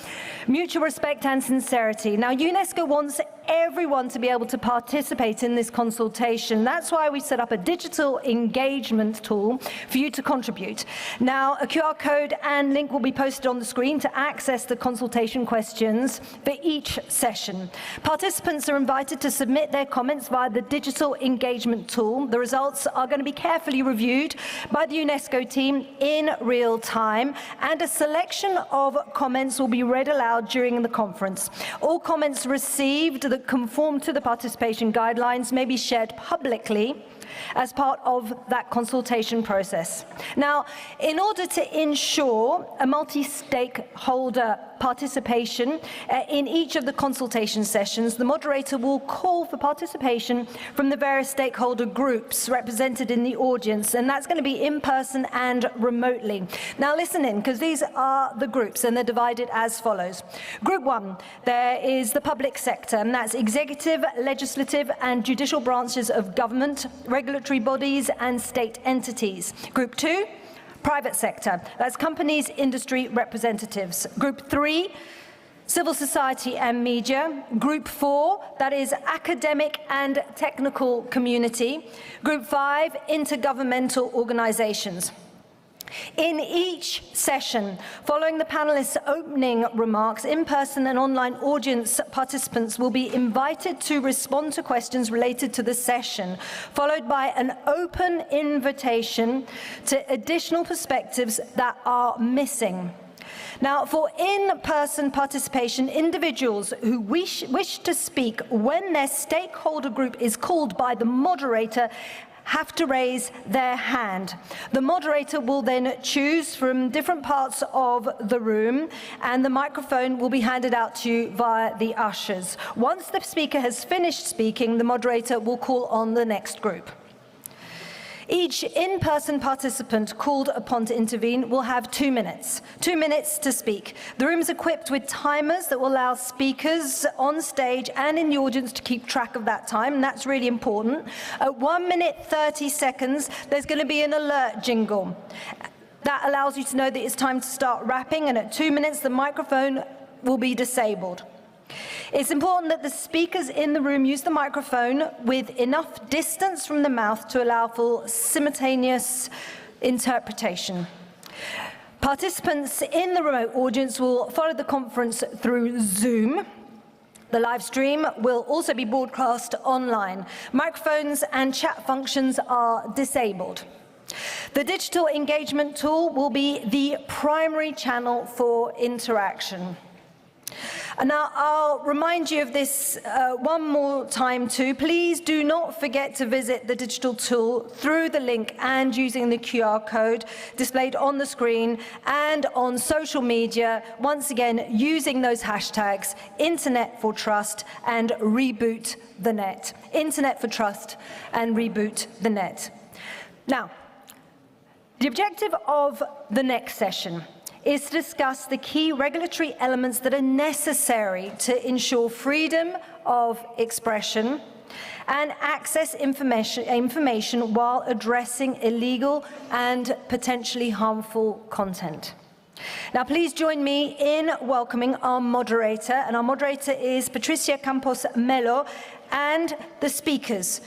mutual respect, and sincerity. Now, UNESCO wants everyone to be able to participate in this consultation. That's why we set up a digital engagement tool for you to contribute. Now, a QR code and link will be posted on the screen to access the consultation questions for each session. Participants are invited to submit their comments via the digital engagement tool. The results are going to be carefully reviewed by the UNESCO team in real time, and a selection of comments will be read aloud during the conference. All comments received that conform to the participation guidelines may be shared publicly as part of that consultation process. Now, in order to ensure a multi-stakeholder participation in each of the consultation sessions, the moderator will call for participation from the various stakeholder groups represented in the audience, and that's going to be in person and remotely. Now listen in, because these are the groups, and they're divided as follows. Group 1, there is the public sector, and that's executive, legislative, and judicial branches of government, regulatory bodies, and state entities. Group 2, private sector, that's companies, industry representatives. Group 3, civil society and media. Group 4, that is academic and technical community. Group 5, intergovernmental organizations. In each session, following the panelists' opening remarks, in-person and online audience participants will be invited to respond to questions related to the session, followed by an open invitation to additional perspectives that are missing. Now, for in-person participation, individuals who wish to speak when their stakeholder group is called by the moderator have to raise their hand. The moderator will then choose from different parts of the room, and the microphone will be handed out to you via the ushers. Once the speaker has finished speaking, the moderator will call on the next group. Each in-person participant called upon to intervene will have 2 minutes. 2 minutes to speak. The room is equipped with timers that will allow speakers on stage and in the audience to keep track of that time, and that's really important. At 1 minute 30 seconds, there's going to be an alert jingle. That allows you to know that it's time to start rapping, and at 2 minutes, the microphone will be disabled. It's important that the speakers in the room use the microphone with enough distance from the mouth to allow for simultaneous interpretation. Participants in the remote audience will follow the conference through Zoom. The live stream will also be broadcast online. Microphones and chat functions are disabled. The digital engagement tool will be the primary channel for interaction. And now I'll remind you of this one more time too. Please do not forget to visit the digital tool through the link and using the QR code displayed on the screen and on social media, once again using those hashtags Internet for Trust and Reboot the Net. Internet for Trust and Reboot the Net. Now, the objective of the next session is to discuss the key regulatory elements that are necessary to ensure freedom of expression and access information while addressing illegal and potentially harmful content. Now, please join me in welcoming our moderator, and our moderator is Patricia Campos Melo, and the speakers.